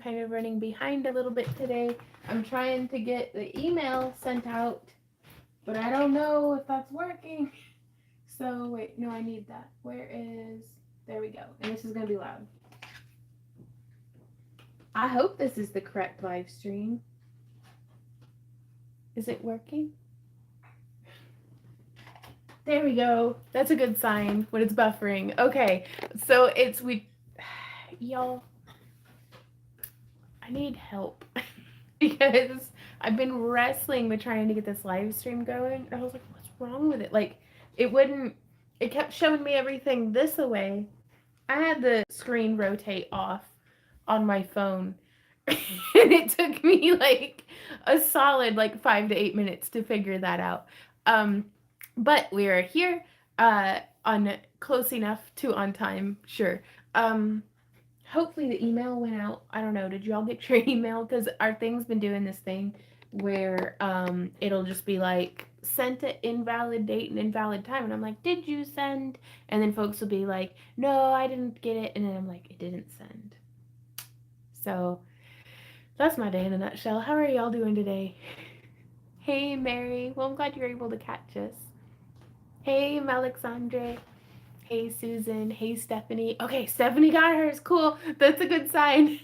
kind of running behind a little bit today. I'm trying to get the email sent out, but I don't know if that's working. So, wait, no, I need that. Where is... There we go. And this is going to be loud. I hope this is the correct live stream. Is it working? There we go. That's a good sign when it's buffering. Okay, so y'all, I need help because I've been wrestling with trying to get this live stream going. And I was like, what's wrong with it? Like, it kept showing me everything this way. I had the screen rotate off on my phone. And it took me like a solid 5 to 8 minutes to figure that out. But we are here on close enough to on time, sure. Hopefully the email went out. I don't know. Did you all get your email? Because our thing's been doing this thing where it'll just be like sent at invalid date and invalid time, and I'm like, did you send? And then folks will be like, no, I didn't get it, and then I'm like, it didn't send. So that's my day in a nutshell. How are y'all doing today? Hey Mary, well I'm glad you're able to catch us. Hey Alexandre. Hey Susan. Hey Stephanie. Okay, Stephanie got hers. Cool. That's a good sign.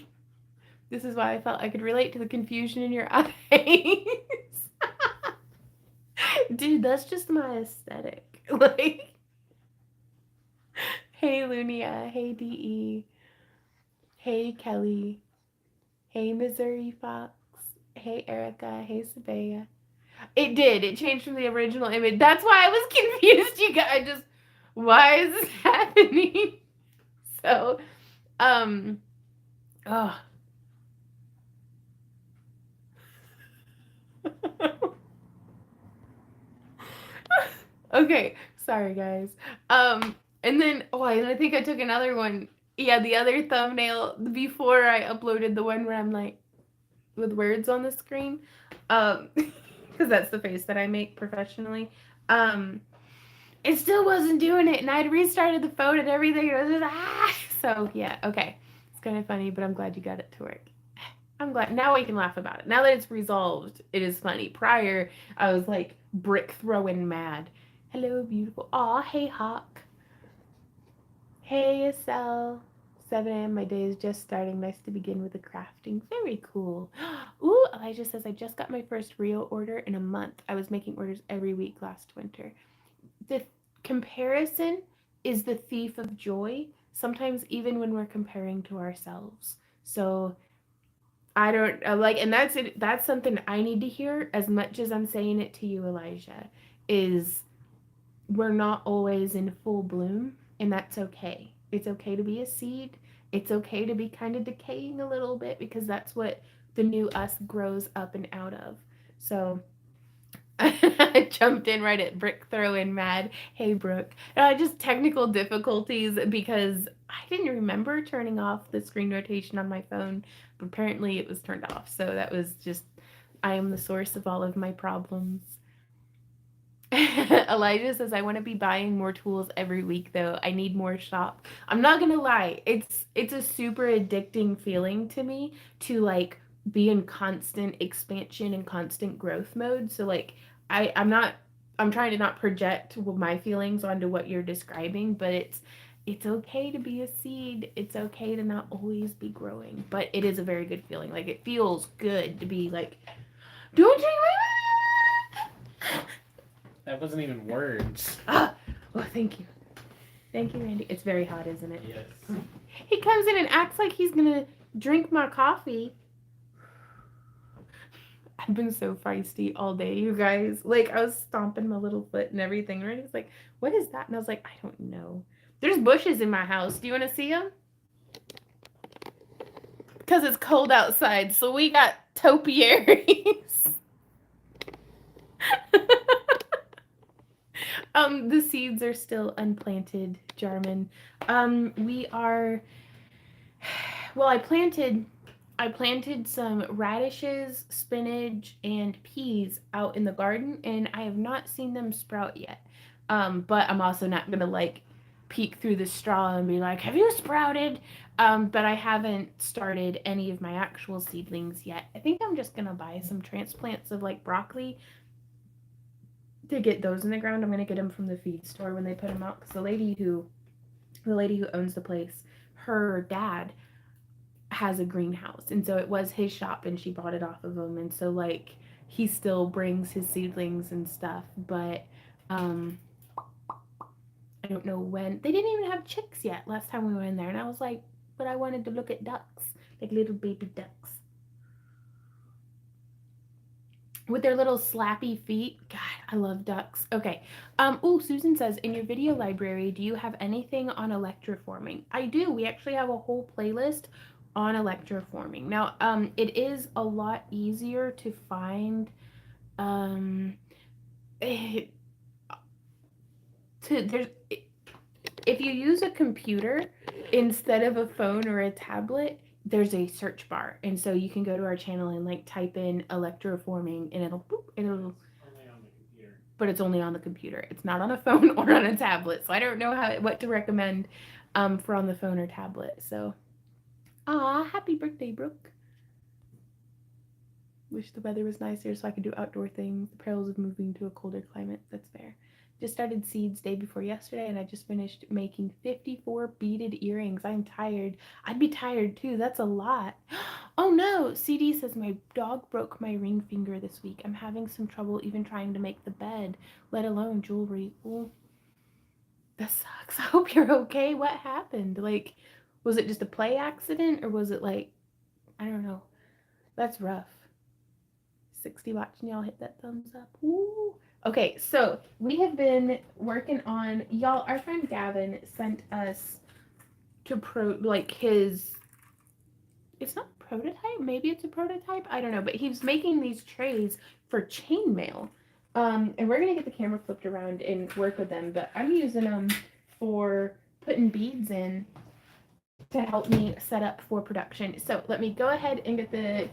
This is why I felt I could relate to the confusion in your eyes. Dude, that's just my aesthetic. Like, hey Lunia. Hey DE. Hey Kelly. Hey Missouri Fox. Hey Erica. Hey Sabea. It did. It changed from the original image. That's why I was confused, you guys. Why is this happening? So, oh. Okay, sorry guys. And then, and I think I took another one. Yeah, the other thumbnail before I uploaded the one where I'm like, with words on the screen. Because that's the face that I make professionally. It still wasn't doing it, and I'd restarted the phone and everything. And it was just, So, yeah, okay. It's kind of funny, but I'm glad you got it to work. I'm glad. Now we can laugh about it. Now that it's resolved, it is funny. Prior, I was like brick throwing mad. Hello, beautiful. Aw, hey, Hawk. Hey, Estelle. 7 a.m. My day is just starting. Nice to begin with the crafting. Very cool. Ooh, Elijah says, I just got my first real order in a month. I was making orders every week last winter. The comparison is the thief of joy, sometimes even when we're comparing to ourselves. So I don't and that's it. That's something I need to hear as much as I'm saying it to you, Elijah, is we're not always in full bloom, and that's okay. It's okay to be a seed. It's okay to be kind of decaying a little bit, because that's what the new us grows up and out of. So I jumped in right at brick throwing mad. Hey, Brooke. Just technical difficulties because I didn't remember turning off the screen rotation on my phone, but apparently it was turned off. So that was just, I am the source of all of my problems. Elijah says, I want to be buying more tools every week, though. I need more shop. I'm not going to lie. It's a super addicting feeling to me to be in constant expansion and constant growth mode. So I'm trying to not project my feelings onto what you're describing, but it's okay to be a seed. It's okay to not always be growing, but it is a very good feeling. Like, it feels good to be like, don't you? That wasn't even words. Well, thank you. Thank you, Randy. It's very hot, isn't it? Yes. He comes in and acts like he's gonna drink my coffee. I've been so feisty all day, you guys. I was stomping my little foot and everything. Randy's like, what is that? And I was like, I don't know. There's bushes in my house. Do you want to see them? Because it's cold outside, so we got topiaries. The seeds are still unplanted, Jarman. We are... Well, I planted some radishes, spinach, and peas out in the garden, and I have not seen them sprout yet. But I'm also not gonna peek through the straw and be like, have you sprouted? But I haven't started any of my actual seedlings yet. I think I'm just going to buy some transplants of like broccoli to get those in the ground. I'm going to get them from the feed store when they put them out. Because the lady who owns the place, her dad has a greenhouse. And so it was his shop and she bought it off of him. And so like he still brings his seedlings and stuff. But I don't know when. They didn't even have chicks yet last time we went in there. And I was like, but I wanted to look at ducks, like little baby ducks. With their little slappy feet. God, I love ducks. Okay. Oh, Susan says, in your video library, do you have anything on electroforming? I do. We actually have a whole playlist on electroforming. Now, it is a lot easier to find if you use a computer instead of a phone or a tablet, there's a search bar, and so you can go to our channel and like type in electroforming, and it'll only on the computer. But it's only on the computer. It's not on a phone or on a tablet. So I don't know what to recommend for on the phone or tablet. So, happy birthday, Brooke. Wish the weather was nicer so I could do outdoor things. The perils of moving to a colder climate. That's fair. Just started seeds day before yesterday, and I just finished making 54 beaded earrings. I'm tired. I'd be tired too. That's a lot. Oh no! CD says my dog broke my ring finger this week. I'm having some trouble even trying to make the bed, let alone jewelry. Well, that sucks. I hope you're okay. What happened? Like, was it just a play accident, or was it like, I don't know. That's rough. 60 watching, y'all hit that thumbs up. Woo. Okay, so we have been working on, y'all, our friend Gavin sent us to it's not prototype, maybe it's a prototype, I don't know, but he's making these trays for chainmail. And we're gonna get the camera flipped around and work with them, but I'm using them for putting beads in to help me set up for production. So let me go ahead and get the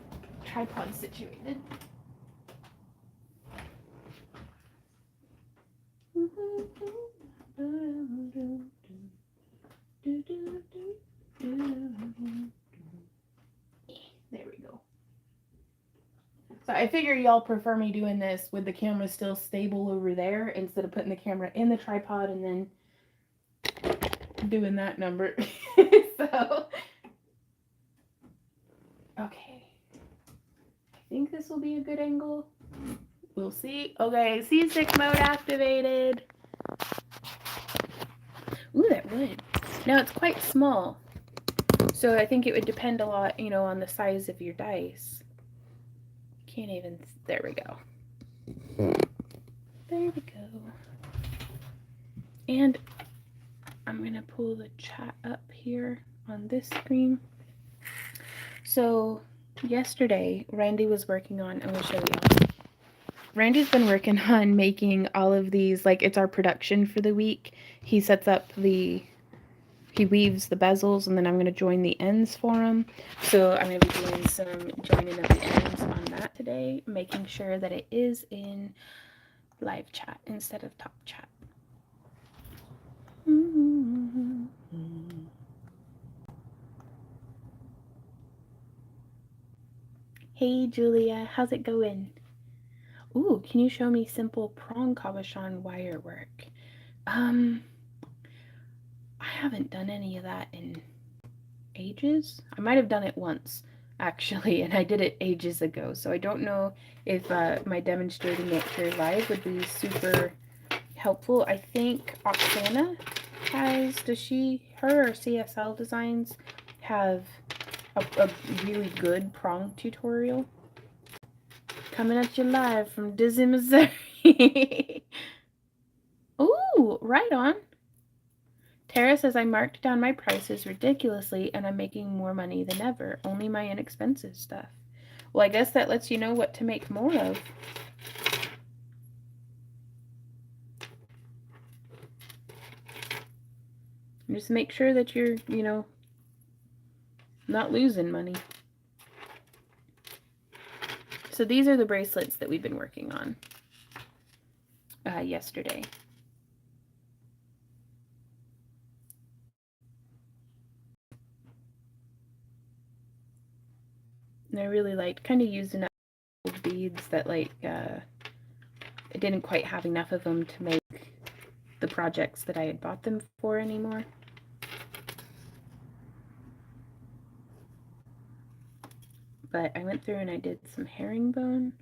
tripod situated. There we go. So I figure y'all prefer me doing this with the camera still stable over there instead of putting the camera in the tripod and then doing that number. So, okay. I think this will be a good angle. We'll see. Okay, C6 mode activated. Ooh, that would. Now it's quite small. So I think it would depend a lot, on the size of your dice. Can't even, there we go. There we go. And I'm going to pull the chat up here on this screen. So yesterday, Randy was working on, I'm going to show y'all. Randy's been working on making all of these, like it's our production for the week. He sets up he weaves the bezels, and then I'm going to join the ends for him. So I'm going to be doing some joining of the ends on that today, making sure that it is in live chat instead of top chat. Hey Julia, how's it going? Ooh, can you show me simple prong cabochon wire work? I haven't done any of that in ages. I might have done it once, actually, and I did it ages ago, so I don't know if my demonstrating it here live would be super helpful. I think Oksana has, her or CSL Designs have a really good prong tutorial. Coming at you live from Dizzy, Missouri. Ooh, right on. Tara says, I marked down my prices ridiculously and I'm making more money than ever. Only my inexpensive stuff. Well, I guess that lets you know what to make more of. Just make sure that you're, not losing money. So these are the bracelets that we've been working on yesterday. And I really liked kind of using up old beads that like I didn't quite have enough of them to make the projects that I had bought them for anymore. But I went through and I did some herringbone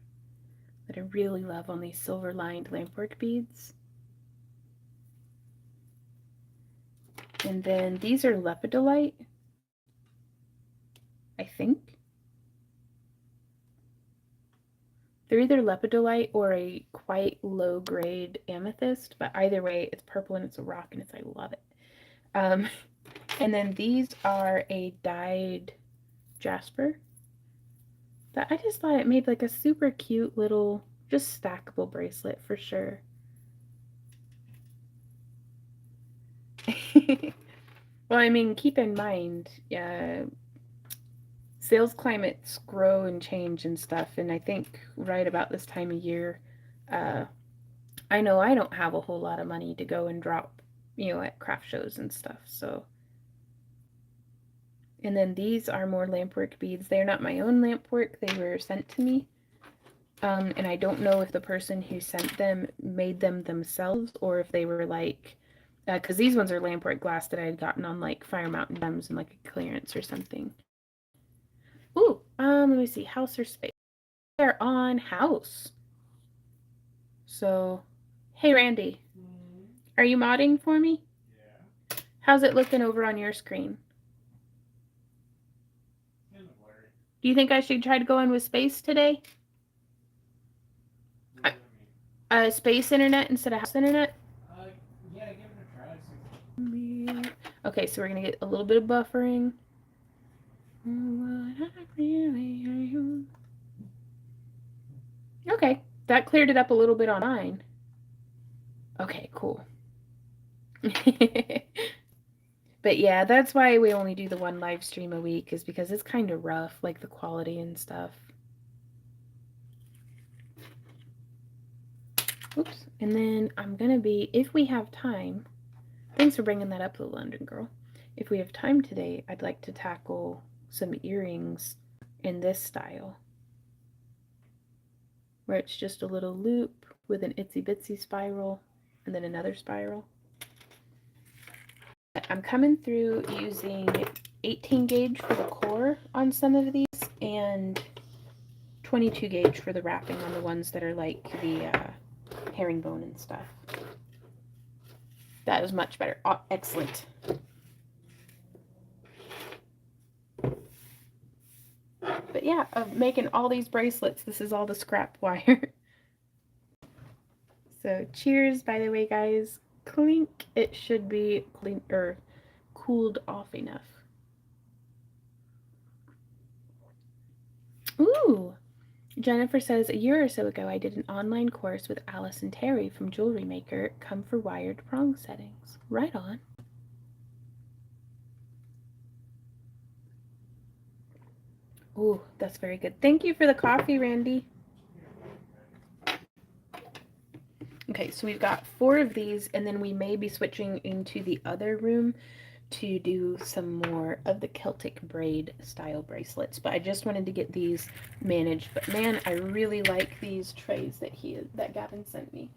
that I really love on these silver lined lampwork beads. And then these are lepidolite, I think. They're either lepidolite or a quite low grade amethyst, but either way, it's purple and it's a rock and I love it. And then these are a dyed jasper that I just thought it made like a super cute little, just stackable bracelet for sure. Well, I mean, keep in mind, sales climates grow and change and stuff, and I think right about this time of year, I know I don't have a whole lot of money to go and drop, at craft shows and stuff, so. And then these are more lampwork beads. They're not my own lampwork, they were sent to me. And I don't know if the person who sent them made them themselves or if they were like, because these ones are lampwork glass that I had gotten on like Fire Mountain Gems and like a clearance or something. Ooh, let me see, house or space. They're on house. So, hey Randy, are you modding for me? Yeah. How's it looking over on your screen? Kind of blurry. Do you think I should try to go in with space today? What do you mean? Space internet instead of house internet? Yeah, give it a try. Okay, so we're gonna get a little bit of buffering. Okay, that cleared it up a little bit on mine. Okay, cool. But yeah, that's why we only do the one live stream a week, is because it's kind of rough, like the quality and stuff. Oops. And then I'm gonna be, if we have time, thanks for bringing that up, the London girl. If we have time today, I'd like to tackle some earrings in this style, where it's just a little loop with an itsy bitsy spiral and then another spiral. I'm coming through using 18 gauge for the core on some of these and 22 gauge for the wrapping on the ones that are like the herringbone and stuff. That is much better. Oh, excellent. But yeah, making all these bracelets, this is all the scrap wire. So cheers, by the way, guys. Clink. It should be clean or cooled off enough. Ooh. Jennifer says, a year or so ago, I did an online course with Alice and Terry from Jewelry Maker. Come for wired prong settings. Right on. Ooh, that's very good. Thank you for the coffee, Randy. Okay, so we've got 4 of these, and then we may be switching into the other room to do some more of the Celtic braid style bracelets. But I just wanted to get these managed. But man, I really like these trays that Gavin sent me.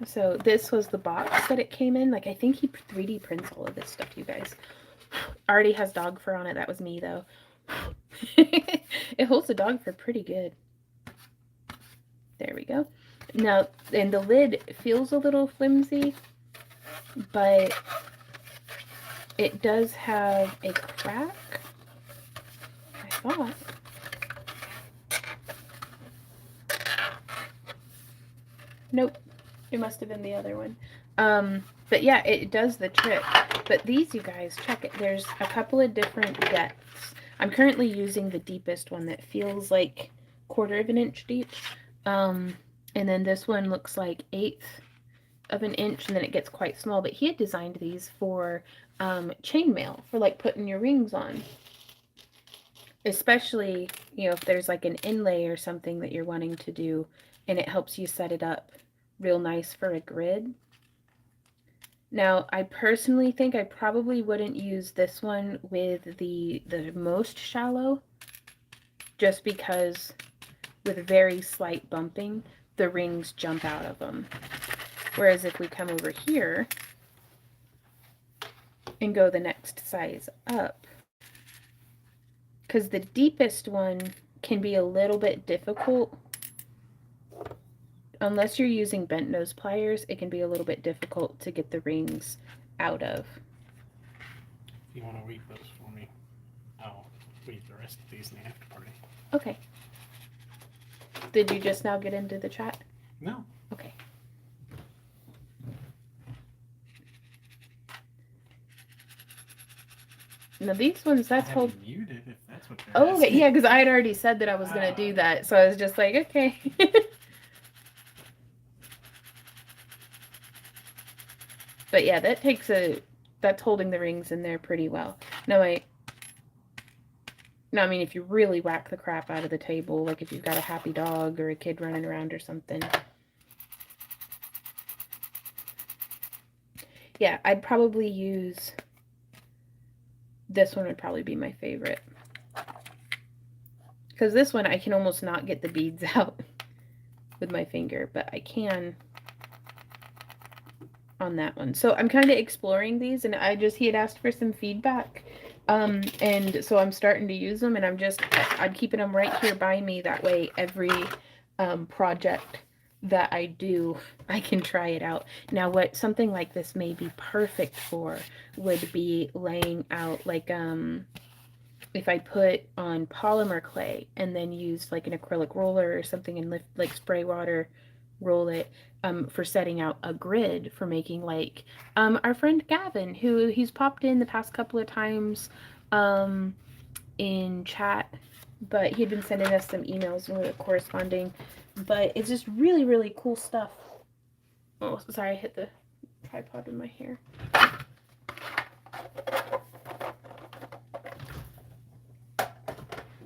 So this was the box that it came in. Like, I think he 3D prints all of this stuff, you guys. Already has dog fur on it. That was me, though. It holds the dog fur pretty good. There we go. Now, and the lid feels a little flimsy, but it does have a crack, I thought. Nope, it must have been the other one. But yeah, it does the trick. But these, you guys, check it. There's a couple of different depths. I'm currently using the deepest one that feels like 1/4 of an inch deep. And then this one looks like 1/8 of an inch, and then it gets quite small. But he had designed these for chainmail, for like putting your rings on. Especially, if there's like an inlay or something that you're wanting to do, and it helps you set it up real nice for a grid. Now, I personally think I probably wouldn't use this one with the most shallow just because with very slight bumping, the rings jump out of them. Whereas if we come over here and go the next size up, because the deepest one can be a little bit difficult. Unless you're using bent nose pliers, it can be a little bit difficult to get the rings out of. If you want to weave those for me, I'll weave the rest of these in the after party. Okay. Did you just now get into the chat? No. Okay. Now these ones, that's hold. Muted if that's what they're oh, okay. asking. Yeah, because I had already said that I was gonna do that, so I was just like, okay. But yeah, that takes that's holding the rings in there pretty well. Now I mean, if you really whack the crap out of the table, like if you've got a happy dog or a kid running around or something. Yeah, I'd probably use, this one would probably be my favorite. Because this one, I can almost not get the beads out with my finger, but I can on that one. So I'm kind of exploring these, and he had asked for some feedback. And so I'm starting to use them, and I'm keeping them right here by me. That way every project that I do, I can try it out. Now what something like this may be perfect for would be laying out like, if I put on polymer clay and then use like an acrylic roller or something and lift, like spray water, roll it, for setting out a grid for making like, our friend Gavin, who he's popped in the past couple of times in chat, but he had been sending us some emails and we were corresponding. But it's just really, really cool stuff. Oh, sorry, I hit the tripod with my hair.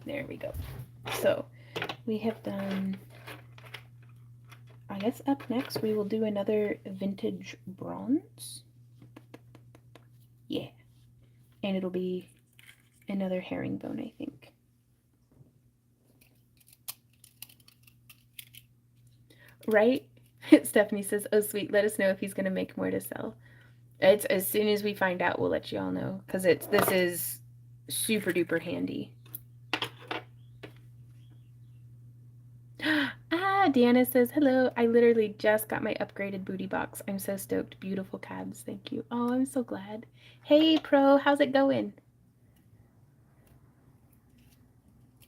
There we go. So we have done, I guess up next we will do another vintage bronze. Yeah. And it'll be another herringbone, I think. Right? Stephanie says, oh sweet, let us know if he's going to make more to sell. It's as soon as we find out, we'll let you all know. Because this is super duper handy. Deanna says, hello, I literally just got my upgraded booty box. I'm so stoked. Beautiful cabs. Thank you. Oh, I'm so glad. Hey, Pro, how's it going?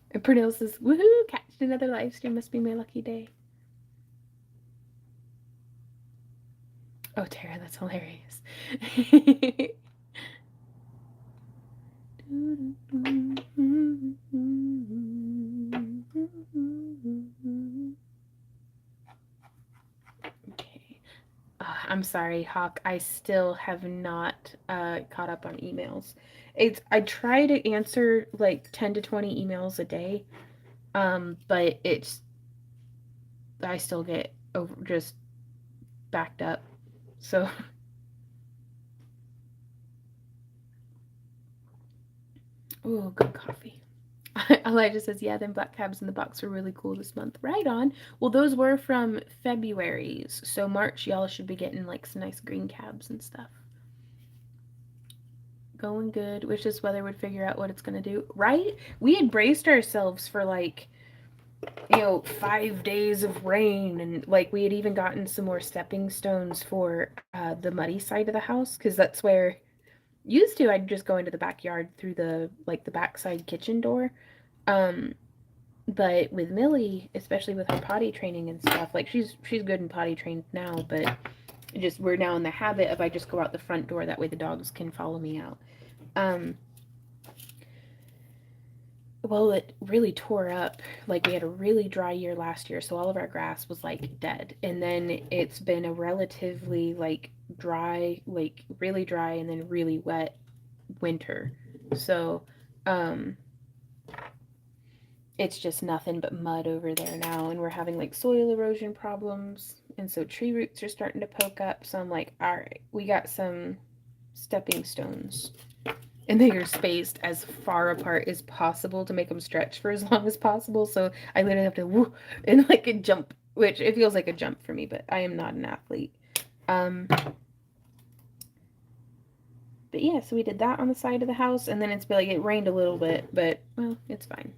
And Pernille says, woohoo, catched another live stream. Must be my lucky day. Oh, Tara, that's hilarious. Okay. I'm sorry, Hawk. I still have not caught up on emails. I try to answer like 10 to 20 emails a day, but I still get just backed up. So oh, good coffee. Elijah says, yeah, them black cabs in the box were really cool this month. Right on. Well, those were from February's. So March, y'all should be getting like some nice green cabs and stuff. Going good. Wish this weather would figure out what it's going to do. Right? We had braced ourselves for like, 5 days of rain. And like we had even gotten some more stepping stones for the muddy side of the house. Because that's where, used to, I'd just go into the backyard through the backside kitchen door. But with Millie, especially with her potty training and stuff, like she's good and potty trained now, but we're now in the habit of I just go out the front door, that way the dogs can follow me out. Well, it really tore up. Like we had a really dry year last year, so all of our grass was like dead. And then it's been a relatively like dry, like really dry and then really wet winter. So, it's just nothing but mud over there now, and we're having like soil erosion problems, and so tree roots are starting to poke up. So I'm like, all right, we got some stepping stones. and they are spaced as far apart as possible to make them stretch for as long as possible. So I literally have to woo and like a jump, which it feels like a jump for me, but I am not an athlete. But yeah, so we did that on the side of the house, and then it's like it rained a little bit, but well, it's fine.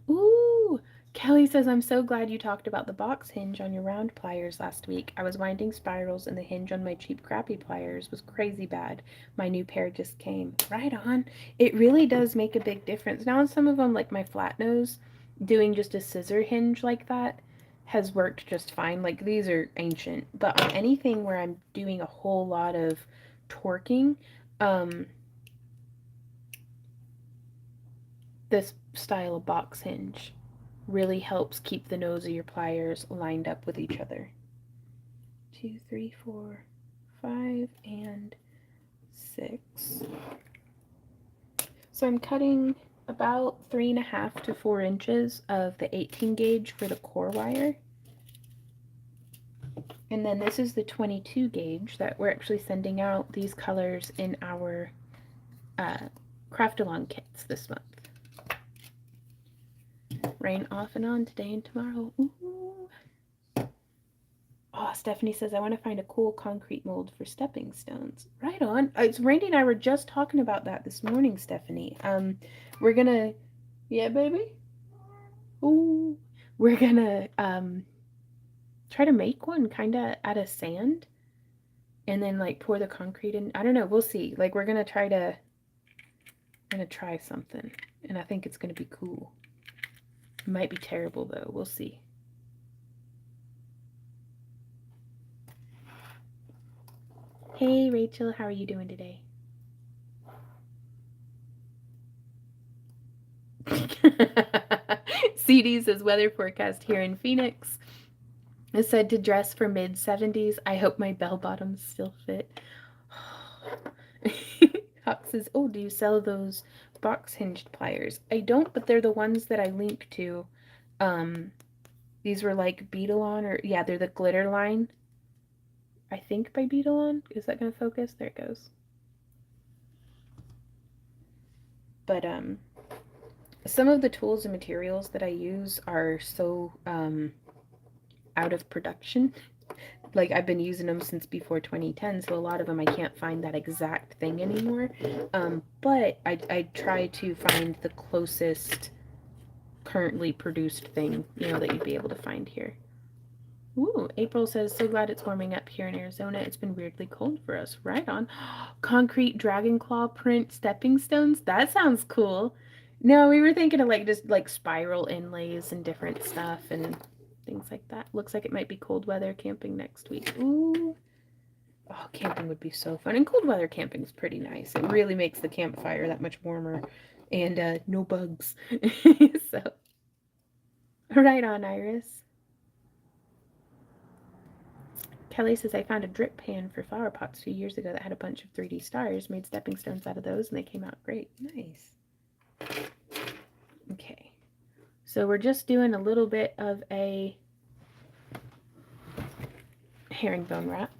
Ooh, Kelly says, I'm so glad you talked about the box hinge on your round pliers last week. I was winding spirals and the hinge on my cheap crappy pliers was crazy bad. My new pair just came. Right on. It really does make a big difference. Now on some of them, like my flat nose, doing just a scissor hinge like that has worked just fine. Like these are ancient, but on anything where I'm doing a whole lot of torquing, this style of box hinge really helps keep the nose of your pliers lined up with each other. 2, 3, 4, 5, and 6. So I'm cutting about 3.5 to 4 inches of the 18 gauge for the core wire. And then this is the 22 gauge that we're actually sending out these colors in our craft along kits this month. Rain off and on today and tomorrow. Ooh. Oh, Stephanie says, I want to find a cool concrete mold for stepping stones. Right on. It's Randy and I were just talking about that this morning, Stephanie. We're gonna, yeah, baby. Ooh, we're gonna try to make one kind of out of sand, and then like pour the concrete in. I don't know. We'll see. Like we're gonna try something, and I think it's gonna be cool. It might be terrible though. We'll see. Hey Rachel, how are you doing today? CD says weather forecast here in Phoenix is said to dress for mid 70s. I hope my bell bottoms still fit. Hawk says, oh, do you sell those box hinged pliers? I don't, but they're the ones that I link to. These were like Beetle-On, or yeah, they're the glitter line. I think by Beetle-On. Is that gonna focus? There it goes. But some of the tools and materials that I use are so out of production. Like I've been using them since before 2010, so a lot of them I can't find that exact thing anymore. But I try to find the closest currently produced thing, you know, that you'd be able to find here. Ooh, April says, so glad it's warming up here in Arizona. It's been weirdly cold for us. Right on. Concrete dragon claw print stepping stones. That sounds cool. No, we were thinking of like just like spiral inlays and different stuff and things like that. Looks like it might be cold weather camping next week. Ooh. Oh, camping would be so fun. And cold weather camping is pretty nice. It really makes the campfire that much warmer. And no bugs. So, right on, Iris. Kelly says, I found a drip pan for flower pots 2 years ago that had a bunch of 3D stars. Made stepping stones out of those, and they came out great. Nice. Okay. So we're just doing a little bit of a herringbone wrap.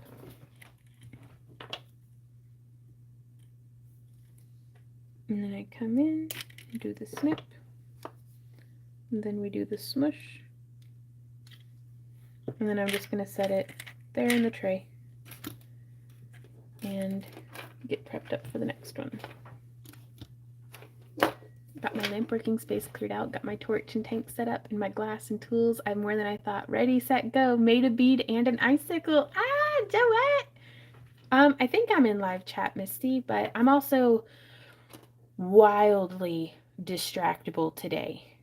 And then I come in and do the snip. And then we do the smush. And then I'm just going to set it there in the tray and get prepped up for the next one. Got my lamp working space cleared out, got my torch and tank set up, and my glass and tools. I have more than I thought. Ready, set, go. Made a bead and an icicle. Ah, Joette! I think I'm in live chat, Misty, but I'm also wildly distractible today.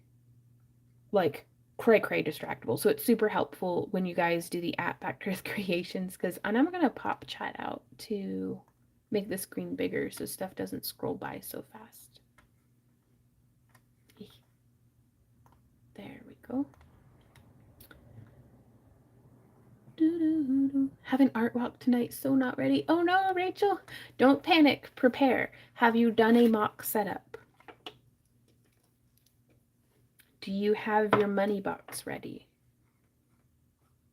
Like, cray distractible. So it's super helpful when you guys do the app Back to Earth Creations, and I'm gonna pop chat out to make the screen bigger so stuff doesn't scroll by so fast. There we go. Have an art walk tonight, so not ready. Oh no, Rachel, don't panic, prepare. Have you done a mock setup? Do you have your money box ready?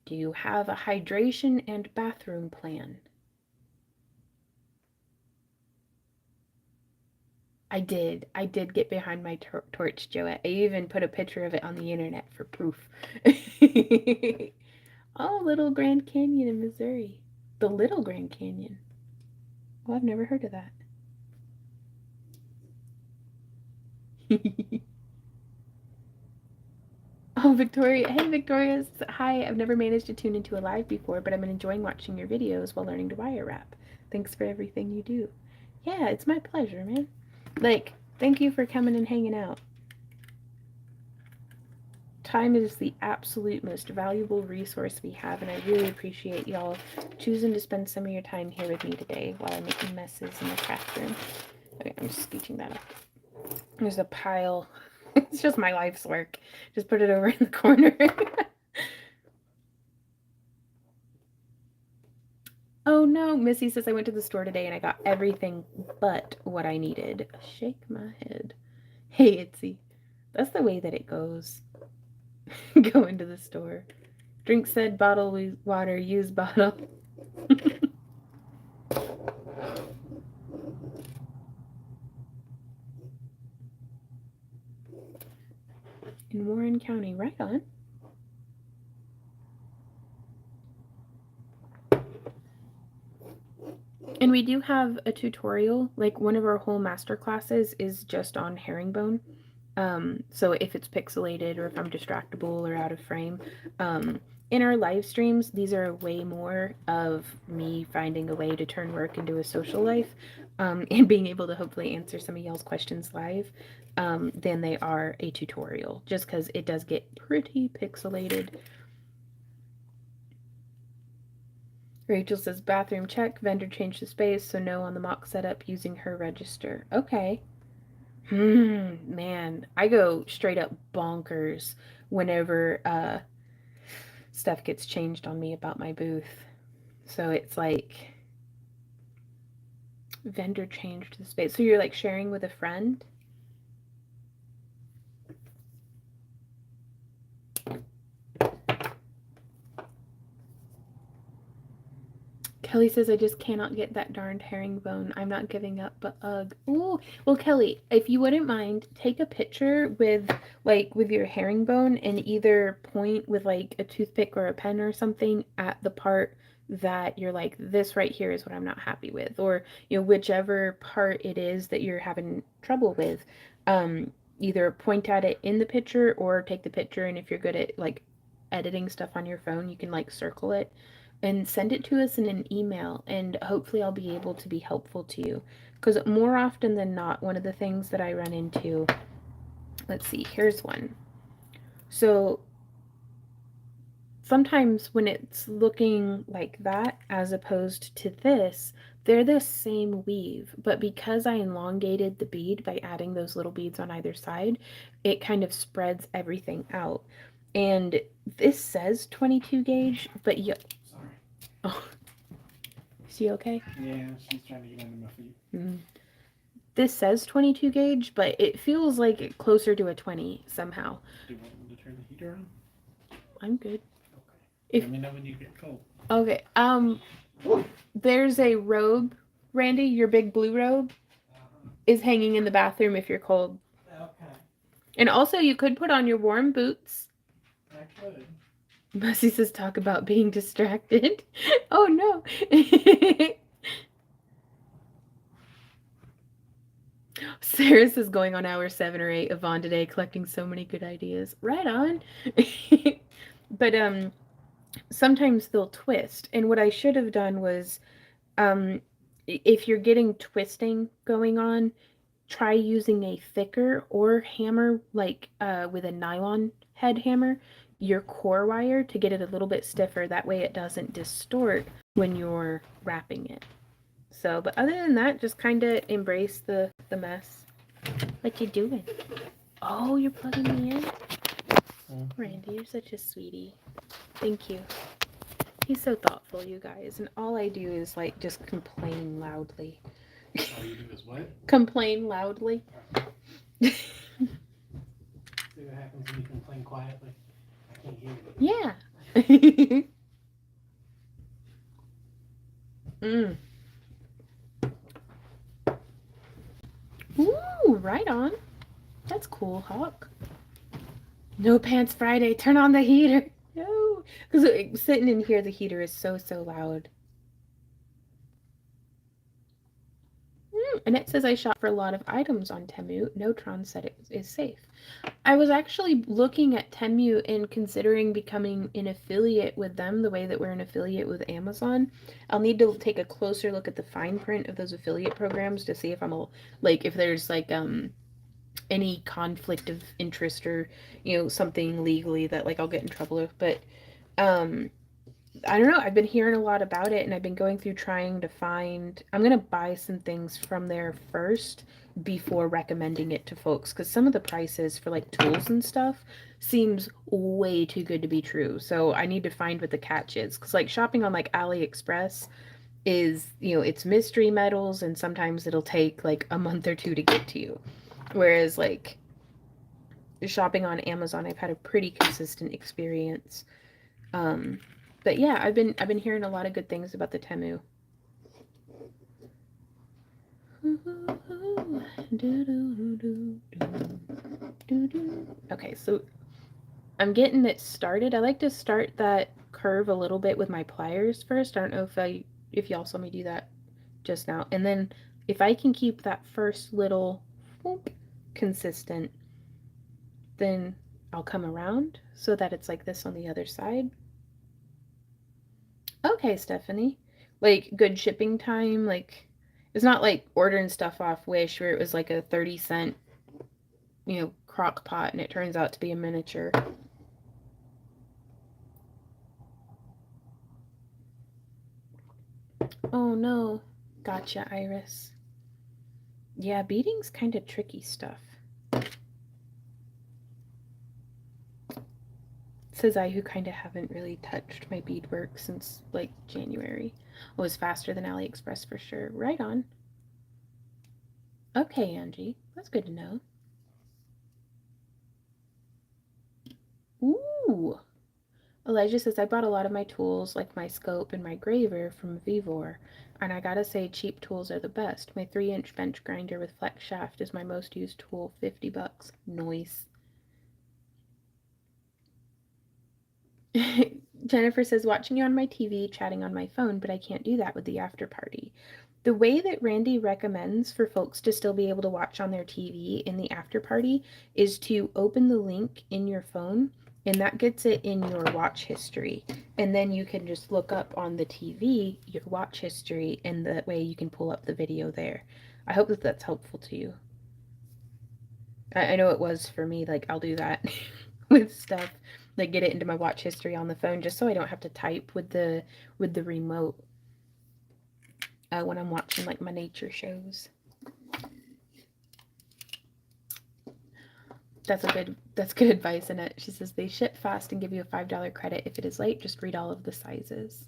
Do you have a hydration and bathroom plan? I did get behind my torch, Joette. I even put a picture of it on the internet for proof. Oh, Little Grand Canyon in Missouri. The Little Grand Canyon. Oh, I've never heard of that. Oh, Victoria. Hey, Victoria. Hi. I've never managed to tune into a live before, but I've been enjoying watching your videos while learning to wire wrap. Thanks for everything you do. Yeah, it's my pleasure, man. Like, thank you for coming and hanging out. Time is the absolute most valuable resource we have, and I really appreciate y'all choosing to spend some of your time here with me today while I'm making messes in the craft room. Okay, I'm just scooching that up. There's a pile. It's just my life's work. Just put it over in the corner. Oh no, Missy says I went to the store today and I got everything but what I needed. Shake my head. Hey, Itsy. That's the way that it goes. Go into the store. Drink said bottle, water, use bottle. In Warren County, right on. And we do have a tutorial, like one of our whole master classes is just on herringbone. So if it's pixelated or if I'm distractible or out of frame, in our live streams, these are way more of me finding a way to turn work into a social life, and being able to hopefully answer some of y'all's questions live, than they are a tutorial, just because it does get pretty pixelated. Rachel says, bathroom check, vendor changed the space, so no on the mock setup using her register. Okay. Man, I go straight up bonkers whenever stuff gets changed on me about my booth. So it's like vendor changed the space. So you're like sharing with a friend? Kelly says, I just cannot get that darned herringbone. I'm not giving up, but ugh. Ooh. Well, Kelly, if you wouldn't mind, take a picture with your herringbone and either point with like a toothpick or a pen or something at the part that you're like, this right here is what I'm not happy with. Or, you know, whichever part it is that you're having trouble with. Either point at it in the picture or take the picture, and if you're good at like editing stuff on your phone, you can like circle it and send it to us in an email, and hopefully I'll be able to be helpful to you. Because more often than not, one of the things that I run into, let's see, here's one. So sometimes when it's looking like that as opposed to this, they're the same weave, but because I elongated the bead by adding those little beads on either side, it kind of spreads everything out. And this says 22 gauge, but Sorry. oh, is she okay? Yeah, she's trying to get under my feet. This says 22 gauge, but it feels like closer to a 20 somehow. Do you want me to turn the heater on? I'm good. Okay. Let me know when you get cold. Okay. There's a robe, Randy, your big blue robe is hanging in the bathroom if you're cold. Okay. And also you could put on your warm boots. I could. Bussy says talk about being distracted. Oh no. Sarah says going on hour 7 or 8 of Vaughn today, collecting so many good ideas. Right on. But sometimes they'll twist. And what I should have done was, if you're getting twisting going on, try using a thicker or hammer, like with a nylon head hammer, your core wire to get it a little bit stiffer. That way it doesn't distort when you're wrapping it. So, but other than that, just kind of embrace the mess. What you doing? Oh, you're plugging me in? Randy, you're such a sweetie. Thank you. He's so thoughtful, you guys. And all I do is like just complain loudly. All you do is what? Complain loudly. See what happens when you complain quietly? I can't hear you. Yeah. Ooh. Right on. That's cool, Hawk. No pants Friday. Turn on the heater. No. Because sitting in here, the heater is so loud. Annette says I shop for a lot of items on Temu. Notron said it is safe. I was actually looking at Temu and considering becoming an affiliate with them the way that we're an affiliate with Amazon. I'll need to take a closer look at the fine print of those affiliate programs to see if I'm if there's like any conflict of interest or something legally that like I'll get in trouble with. But I don't know. I've been hearing a lot about it, and I've been going through trying to find. I'm gonna buy some things from there first before recommending it to folks, because some of the prices for like tools and stuff seems way too good to be true. So I need to find what the catch is, because like shopping on like AliExpress is, it's mystery metals, and sometimes it'll take like a month or two to get to you, whereas like shopping on Amazon, I've had a pretty consistent experience. But yeah, I've been hearing a lot of good things about the Temu. Okay, so I'm getting it started. I like to start that curve a little bit with my pliers first. I don't know if y'all saw me do that just now. And then if I can keep that first little whoop consistent, then I'll come around so that it's like this on the other side. Okay, Stephanie. Like, good shipping time, like, it's not like ordering stuff off Wish where it was like a 30-cent, crock pot and it turns out to be a miniature. Oh no. Gotcha, Iris. Yeah, beading's kind of tricky stuff. Says I, who kind of haven't really touched my beadwork since like January. It was faster than AliExpress for sure. Right on. Okay, Angie. That's good to know. Ooh. Elijah says, I bought a lot of my tools, like my scope and my graver, from Vivor, and I gotta say, cheap tools are the best. My 3-inch bench grinder with flex shaft is my most used tool, $50. Noise. Jennifer says, watching you on my TV, chatting on my phone, but I can't do that with the after party. The way that Randy recommends for folks to still be able to watch on their TV in the after party is to open the link in your phone, and that gets it in your watch history. And then you can just look up on the TV your watch history, and that way you can pull up the video there. I hope that that's helpful to you. I know it was for me. Like, I'll do that with stuff, like get it into my watch history on the phone, just so I don't have to type with the remote when I'm watching like my nature shows. That's good advice, Annette. She says they ship fast and give you a $5 credit if it is late. Just read all of the sizes.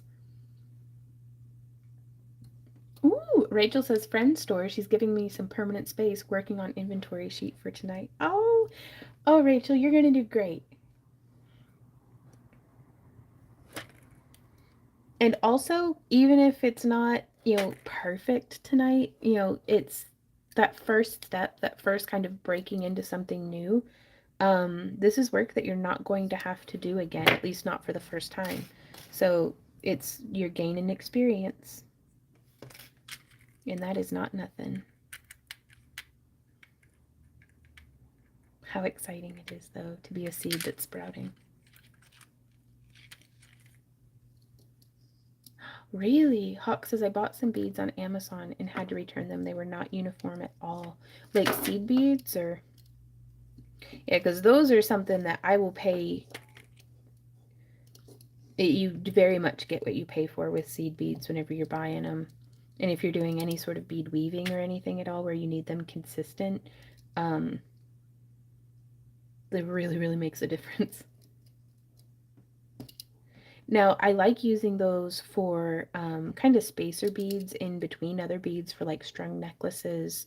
Ooh, Rachel says friend store. She's giving me some permanent space, working on inventory sheet for tonight. Oh, Rachel, you're gonna do great. And also, even if it's not, perfect tonight, it's that first step, that first kind of breaking into something new. This is work that you're not going to have to do again, at least not for the first time. So you're gaining experience. And that is not nothing. How exciting it is, though, to be a seed that's sprouting. Really? Hawk says, I bought some beads on Amazon and had to return them. They were not uniform at all. Like seed beads or... Yeah, because those are something that I will pay. You very much get what you pay for with seed beads whenever you're buying them. And if you're doing any sort of bead weaving or anything at all where you need them consistent, it really, really makes a difference. Now, I like using those for kind of spacer beads in between other beads for like strung necklaces,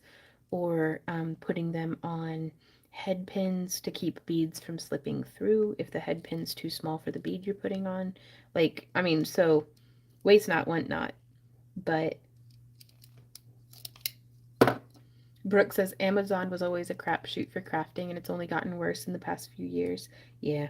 or putting them on head pins to keep beads from slipping through if the head pin's too small for the bead you're putting on. Like, I mean, so waste not, want not. But Brooke says Amazon was always a crapshoot for crafting, and it's only gotten worse in the past few years. Yeah.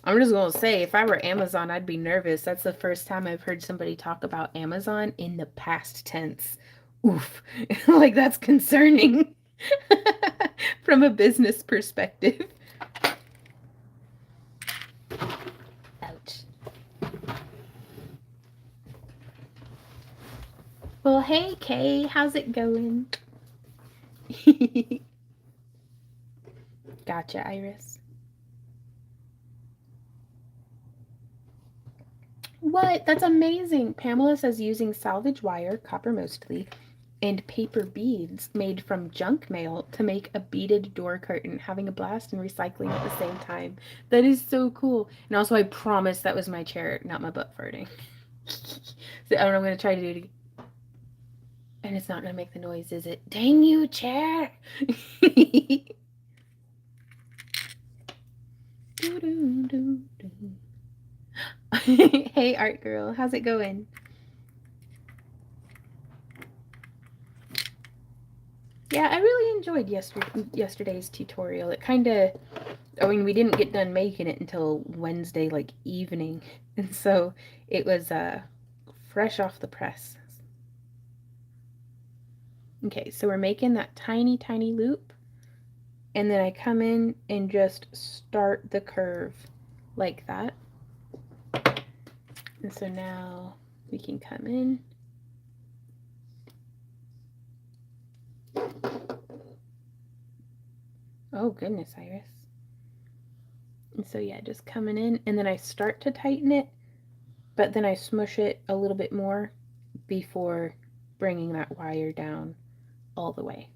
I'm just gonna say, if I were Amazon, I'd be nervous. That's the first time I've heard somebody talk about Amazon in the past tense. Oof. Like, that's concerning from a business perspective. Ouch. Well, hey, Kay, how's it going? Gotcha, Iris. What? That's amazing. Pamela says using salvage wire, copper mostly, and paper beads made from junk mail to make a beaded door curtain, having a blast and recycling at the same time. That is so cool. And also, I promise that was my chair, not my butt farting. So I'm going to try to do it again. And it's not going to make the noise, is it? Dang you, chair! Hey, art girl, how's it going? Yeah, I really enjoyed yesterday's tutorial. It kind of, I mean, we didn't get done making it until Wednesday, like, evening. And so it was fresh off the press. Okay, so we're making that tiny, tiny loop. And then I come in and just start the curve like that. And so now we can come in. Oh, goodness, Iris. And so, yeah, just coming in, and then I start to tighten it, but then I smush it a little bit more before bringing that wire down all the way.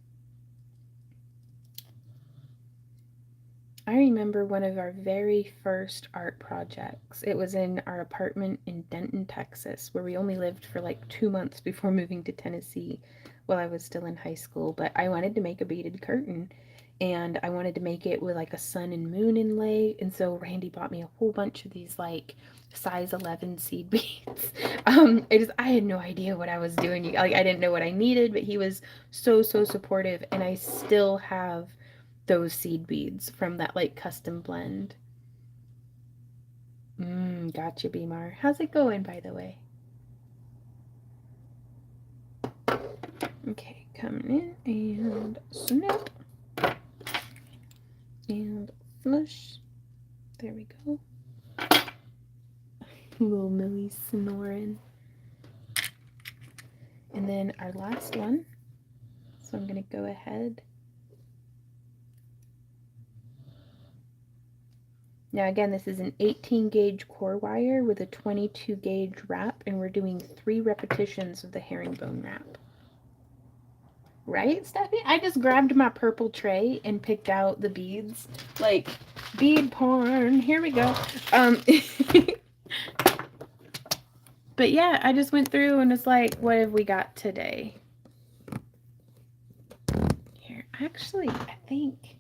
I remember one of our very first art projects. It was in our apartment in Denton, Texas, where we only lived for like 2 months before moving to Tennessee while I was still in high school. But I wanted to make a beaded curtain, and I wanted to make it with like a sun and moon inlay. And so Randy bought me a whole bunch of these like size 11 seed beads. I had no idea what I was doing. Like, I didn't know what I needed, but he was so supportive, and I still have those seed beads from that like custom blend. Gotcha, Beemar. How's it going, by the way? Okay, coming in and snip and flush. There we go. Little Millie snoring. And then our last one. So I'm gonna go ahead. Now again, this is an 18 gauge core wire with a 22 gauge wrap, and we're doing 3 repetitions of the herringbone wrap. Right, Steffi? I just grabbed my purple tray and picked out the beads. Like, bead porn. Here we go. But yeah, I just went through and it's like, what have we got today? Here, actually, I think...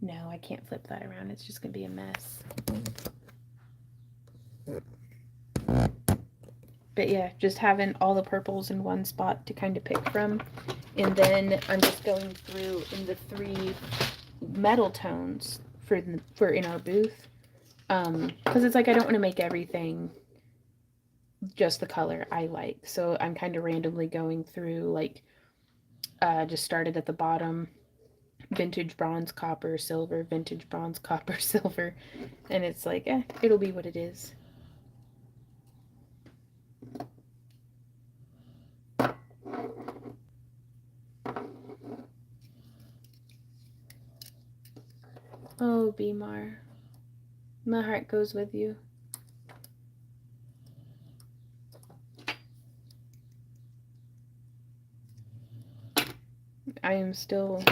No, I can't flip that around. It's just going to be a mess. But yeah, just having all the purples in one spot to kind of pick from. And then I'm just going through in the 3 metal tones for in our booth. Because it's like I don't want to make everything just the color I like. So I'm kind of randomly going through, like, just started at the bottom. Vintage bronze, copper, silver, vintage bronze, copper, silver. And it's like, it'll be what it is. Oh, Beemar. My heart goes with you. I am still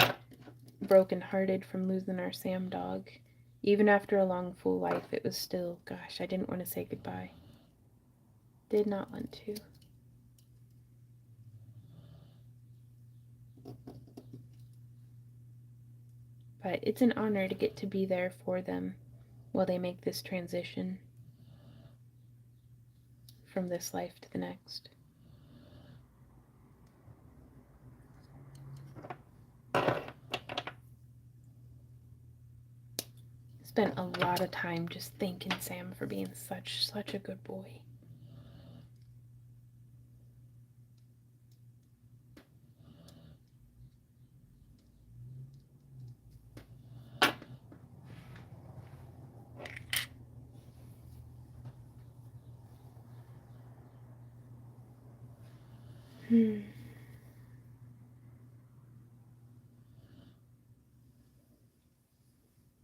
brokenhearted from losing our Sam dog. Even after a long, full life, it was still, gosh, I didn't want to say goodbye. Did not want to. But it's an honor to get to be there for them while they make this transition from this life to the next. Spent a lot of time just thanking Sam for being such a good boy.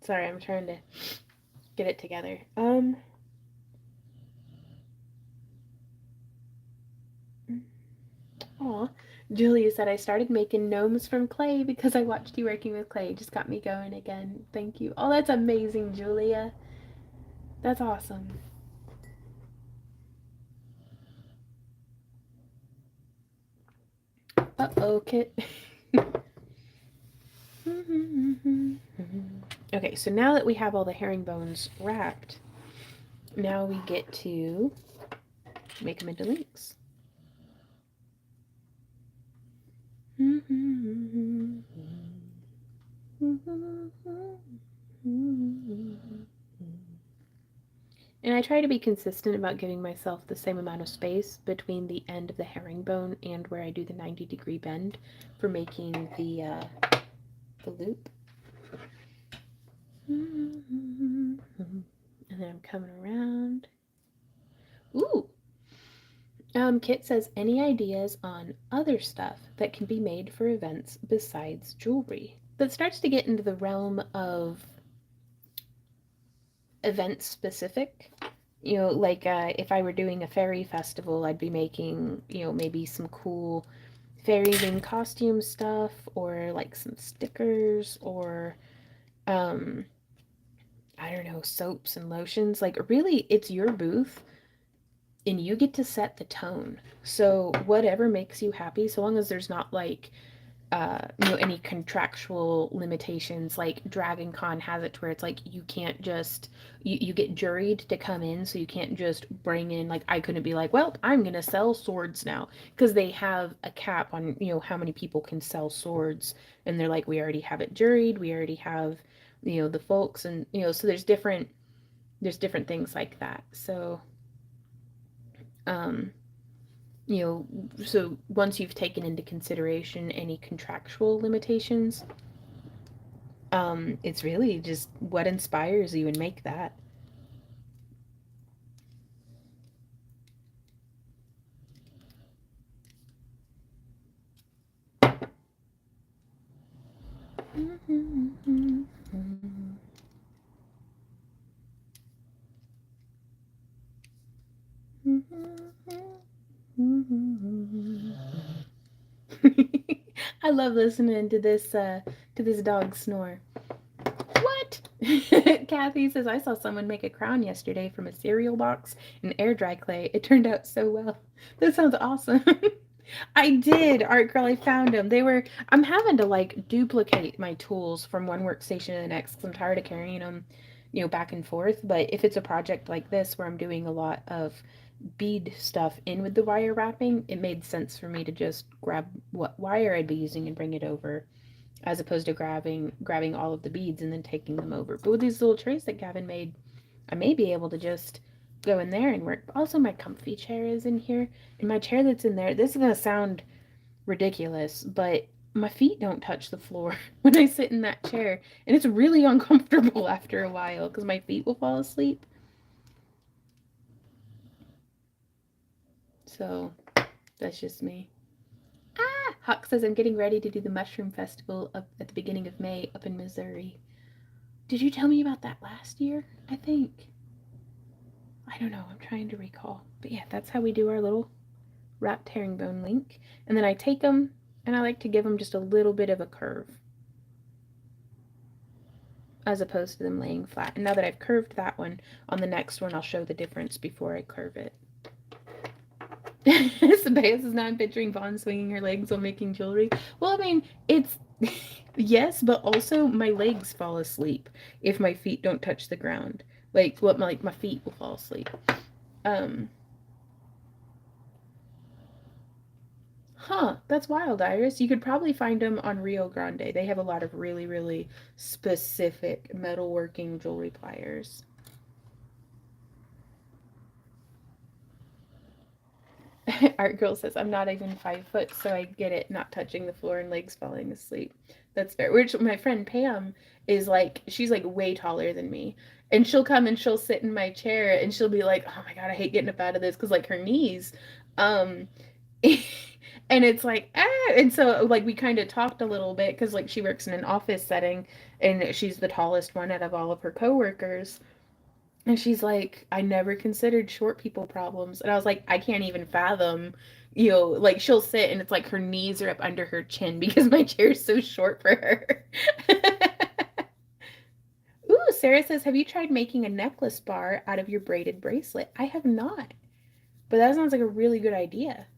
Sorry, I'm trying to get it together. Aw, Julia said I started making gnomes from clay because I watched you working with clay. It just got me going again. Thank you. Oh, that's amazing, Julia. That's awesome. Uh-oh, Kit. Okay, so now that we have all the herringbones wrapped, now we get to make them into links. And I try to be consistent about giving myself the same amount of space between the end of the herringbone and where I do the 90-degree bend for making the loop. And then I'm coming around. Ooh! Kit says, any ideas on other stuff that can be made for events besides jewelry? That starts to get into the realm of event specific. You know, like if I were doing a fairy festival, I'd be making, you know, maybe some cool fairy themed costume stuff, or like some stickers, or I don't know, soaps and lotions. Like, really, it's your booth and you get to set the tone. So whatever makes you happy, so long as there's not like you know, any contractual limitations. Like Dragon Con has it to where it's like you can't just you get juried to come in, so you can't just bring in, like, I couldn't be like, well, I'm gonna sell swords now, because they have a cap on, you know, how many people can sell swords, and they're like, we already have it juried, we already have, you know, the folks, and, you know, so there's different things like that. So you know, so once you've taken into consideration any contractual limitations, it's really just what inspires you, and make that. I love listening to this dog snore. What? Kathy says, I saw someone make a crown yesterday from a cereal box and air dry clay. It turned out so well. That sounds awesome. I did, Art Girl. I found them. I'm having to like duplicate my tools from one workstation to the next because I'm tired of carrying them, you know, back and forth. But if it's a project like this where I'm doing a lot of bead stuff in with the wire wrapping, it made sense for me to just grab what wire I'd be using and bring it over, as opposed to grabbing all of the beads and then taking them over. But with these little trays that Gavin made, I may be able to just go in there and work. Also, my comfy chair is in here, and my chair that's in there, this is gonna sound ridiculous, but my feet don't touch the floor when I sit in that chair, and it's really uncomfortable after a while because my feet will fall asleep. So that's just me. Huck says, I'm getting ready to do the Mushroom Festival up at the beginning of May up in Missouri. Did you tell me about that last year? I think. I don't know. I'm trying to recall. But yeah, that's how we do our little wrapped herringbone link. And then I take them, and I like to give them just a little bit of a curve, as opposed to them laying flat. And now that I've curved that one, on the next one I'll show the difference before I curve it. Sabayas is now picturing Vaughn swinging her legs while making jewelry. Well, I mean, it's yes, but also my legs fall asleep if my feet don't touch the ground. Like my feet will fall asleep. Huh, that's wild, Iris. You could probably find them on Rio Grande. They have a lot of really, really specific metalworking jewelry pliers. Art Girl says, I'm not even 5 foot, so I get it, not touching the floor and legs falling asleep. That's fair. Which my friend Pam is like, she's like way taller than me. And she'll come and she'll sit in my chair and she'll be like, oh my God, I hate getting up out of this because like her knees. And it's like, ah. And so like we kind of talked a little bit because like she works in an office setting and she's the tallest one out of all of her coworkers. And she's like, I never considered short people problems. And I was like, I can't even fathom, like she'll sit and it's like her knees are up under her chin because my chair is so short for her. Ooh, Sarah says, have you tried making a necklace bar out of your braided bracelet? I have not, but that sounds like a really good idea.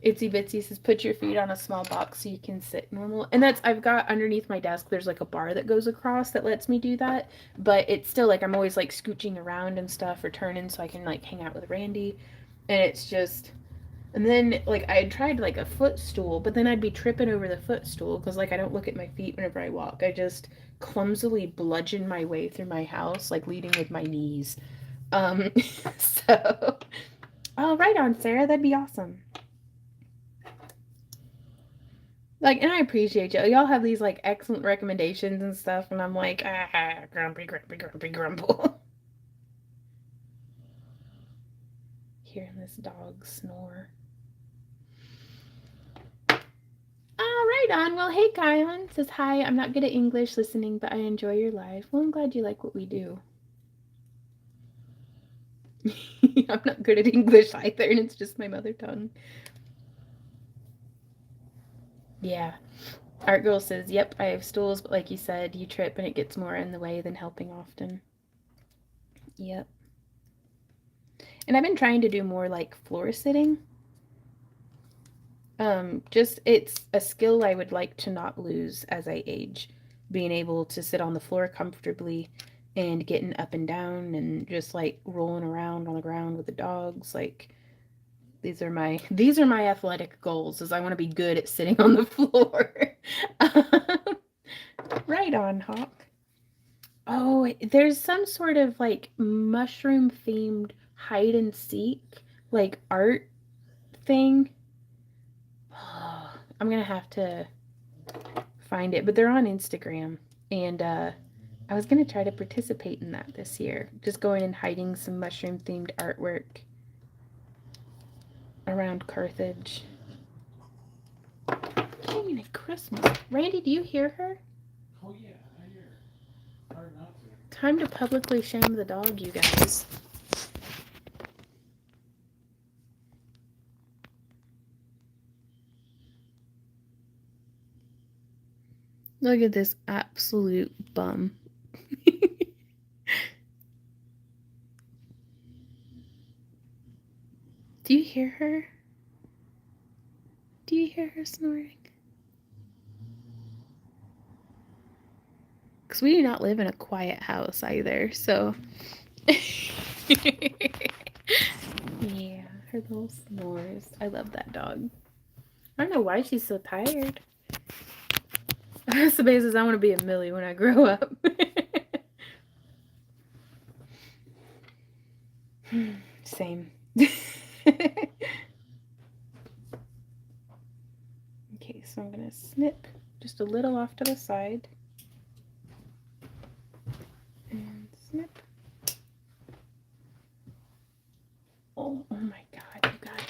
Itsy Bitsy says, put your feet on a small box so you can sit normal. And I've got underneath my desk, there's like a bar that goes across that lets me do that. But it's still like I'm always like scooching around and stuff or turning so I can like hang out with Randy. And it's just, and then like I had tried like a footstool, but then I'd be tripping over the footstool because like I don't look at my feet whenever I walk. I just clumsily bludgeon my way through my house, like leading with my knees. So, oh, right on, Sarah. That'd be awesome. Like, and I appreciate you. Y'all have these like excellent recommendations and stuff, and I'm like, grumpy, grumpy, grumpy, grumble. Hearing this dog snore. Right on. Well, hey, Kylan says hi. I'm not good at English listening, but I enjoy your live. Well, I'm glad you like what we do. I'm not good at English either, and it's just my mother tongue. Yeah. Art Girl says, yep, I have stools, but like you said, you trip and it gets more in the way than helping often. Yep. And I've been trying to do more like floor sitting. Just it's a skill I would like to not lose as I age. Being able to sit on the floor comfortably and getting up and down and just like rolling around on the ground with the dogs. Like these are my athletic goals, is I want to be good at sitting on the floor. Right on, Hawk. Oh, there's some sort of like mushroom themed hide and seek like art thing. I'm gonna have to find it, but they're on Instagram, and I was gonna try to participate in that this year, just going and hiding some mushroom themed artwork around Carthage. Dang it, Christmas. Randy, do you hear her? Oh yeah, I hear her. Hard not to. Time to publicly shame the dog, you guys. Look at this absolute bum. Do you hear her? Do you hear her snoring? Because we do not live in a quiet house either, so. Yeah, her little snores. I love that dog. I don't know why she's so tired. That's the basis I want to be a Millie when I grow up. Same. Okay, so I'm going to snip just a little off to the side. And snip. Oh my God, you guys.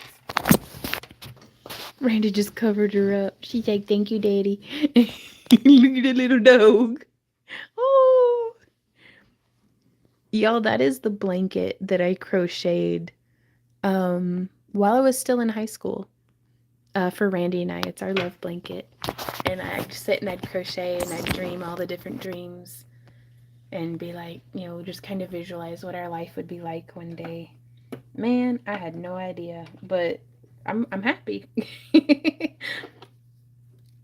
Randy just covered her up. She's like, thank you, Daddy. Look at the little dog. Oh. Y'all, that is the blanket that I crocheted while I was still in high school. For Randy and I, it's our love blanket. And I'd sit and I'd crochet and I'd dream all the different dreams and be like, just kind of visualize what our life would be like one day. Man, I had no idea, but I'm happy.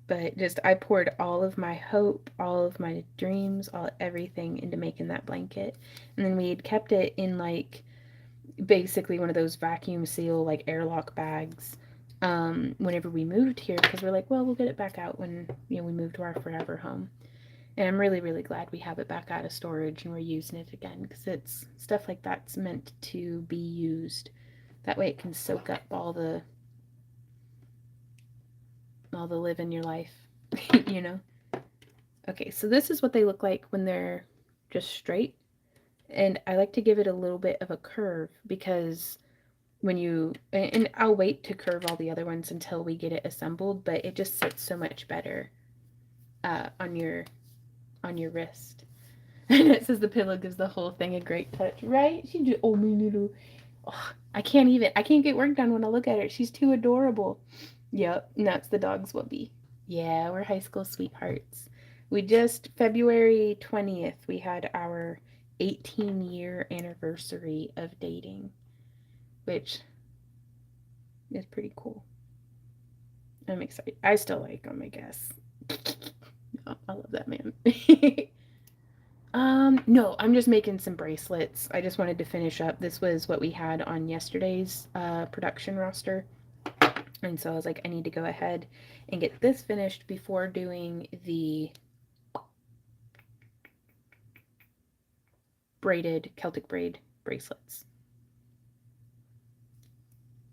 But just I poured all of my hope, all of my dreams, everything into making that blanket. And then we had kept it in like basically one of those vacuum seal like airlock bags whenever we moved here, because we're like, well, we'll get it back out when, you know, we move to our forever home. And I'm really, really glad we have it back out of storage and we're using it again, because it's stuff like that's meant to be used. That way it can soak up all the live in your life, you know? Okay, so this is what they look like when they're just straight. And I like to give it a little bit of a curve, because when you, and I'll wait to curve all the other ones until we get it assembled, but it just sits so much better on your wrist. And it says the pillow gives the whole thing a great touch, right? She just, oh, me little, oh, I can't get work done when I look at her. She's too adorable. Yep, and that's the dog's Whoopi. Yeah, we're high school sweethearts. We just, February 20th, we had our 18-year anniversary of dating, which is pretty cool. I'm excited. I still like him, I guess. Oh, I love that man. No, I'm just making some bracelets. I just wanted to finish up. This was what we had on yesterday's production roster. And so I was like, I need to go ahead and get this finished before doing the braided Celtic braid bracelets.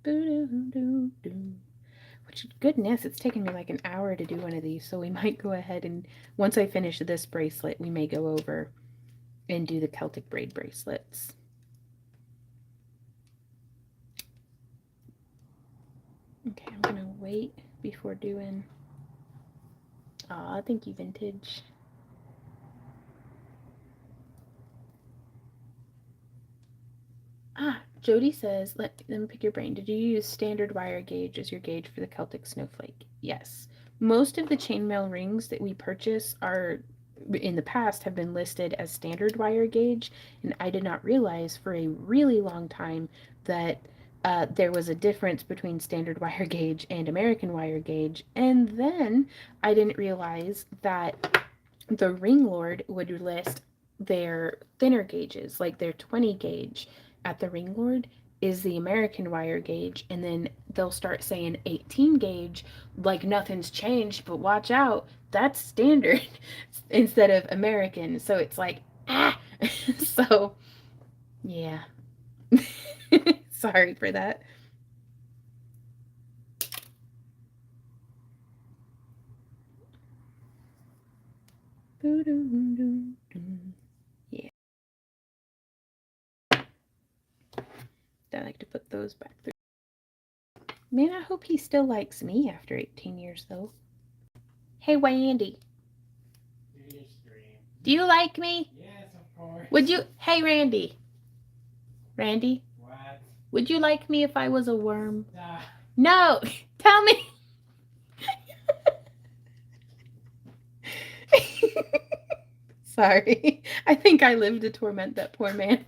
Which, goodness, it's taken me like an hour to do one of these, so we might go ahead and, once I finish this bracelet, we may go over and do the Celtic braid bracelets. Okay, I'm gonna wait before doing. Aw, thank you, Vintage. Ah, Jody says, let me pick your brain. Did you use standard wire gauge as your gauge for the Celtic snowflake? Yes. Most of the chainmail rings that we purchase are, in the past, have been listed as standard wire gauge, and I did not realize for a really long time that there was a difference between standard wire gauge and American wire gauge, and then I didn't realize that the ring lord would list their thinner gauges, like their 20 gauge at the ring lord is the American wire gauge, and then they'll start saying 18 gauge like nothing's changed, but watch out, that's standard instead of American. So it's like, ah. So yeah. Sorry for that. Yeah. I like to put those back through. Man, I hope he still likes me after 18 years, though. Hey, Randy. Do you like me? Yes, of course. Would you? Hey, Randy. Randy? What? Would you like me if I was a worm? Nah. No! Tell me! Sorry. I think I live to torment that poor man.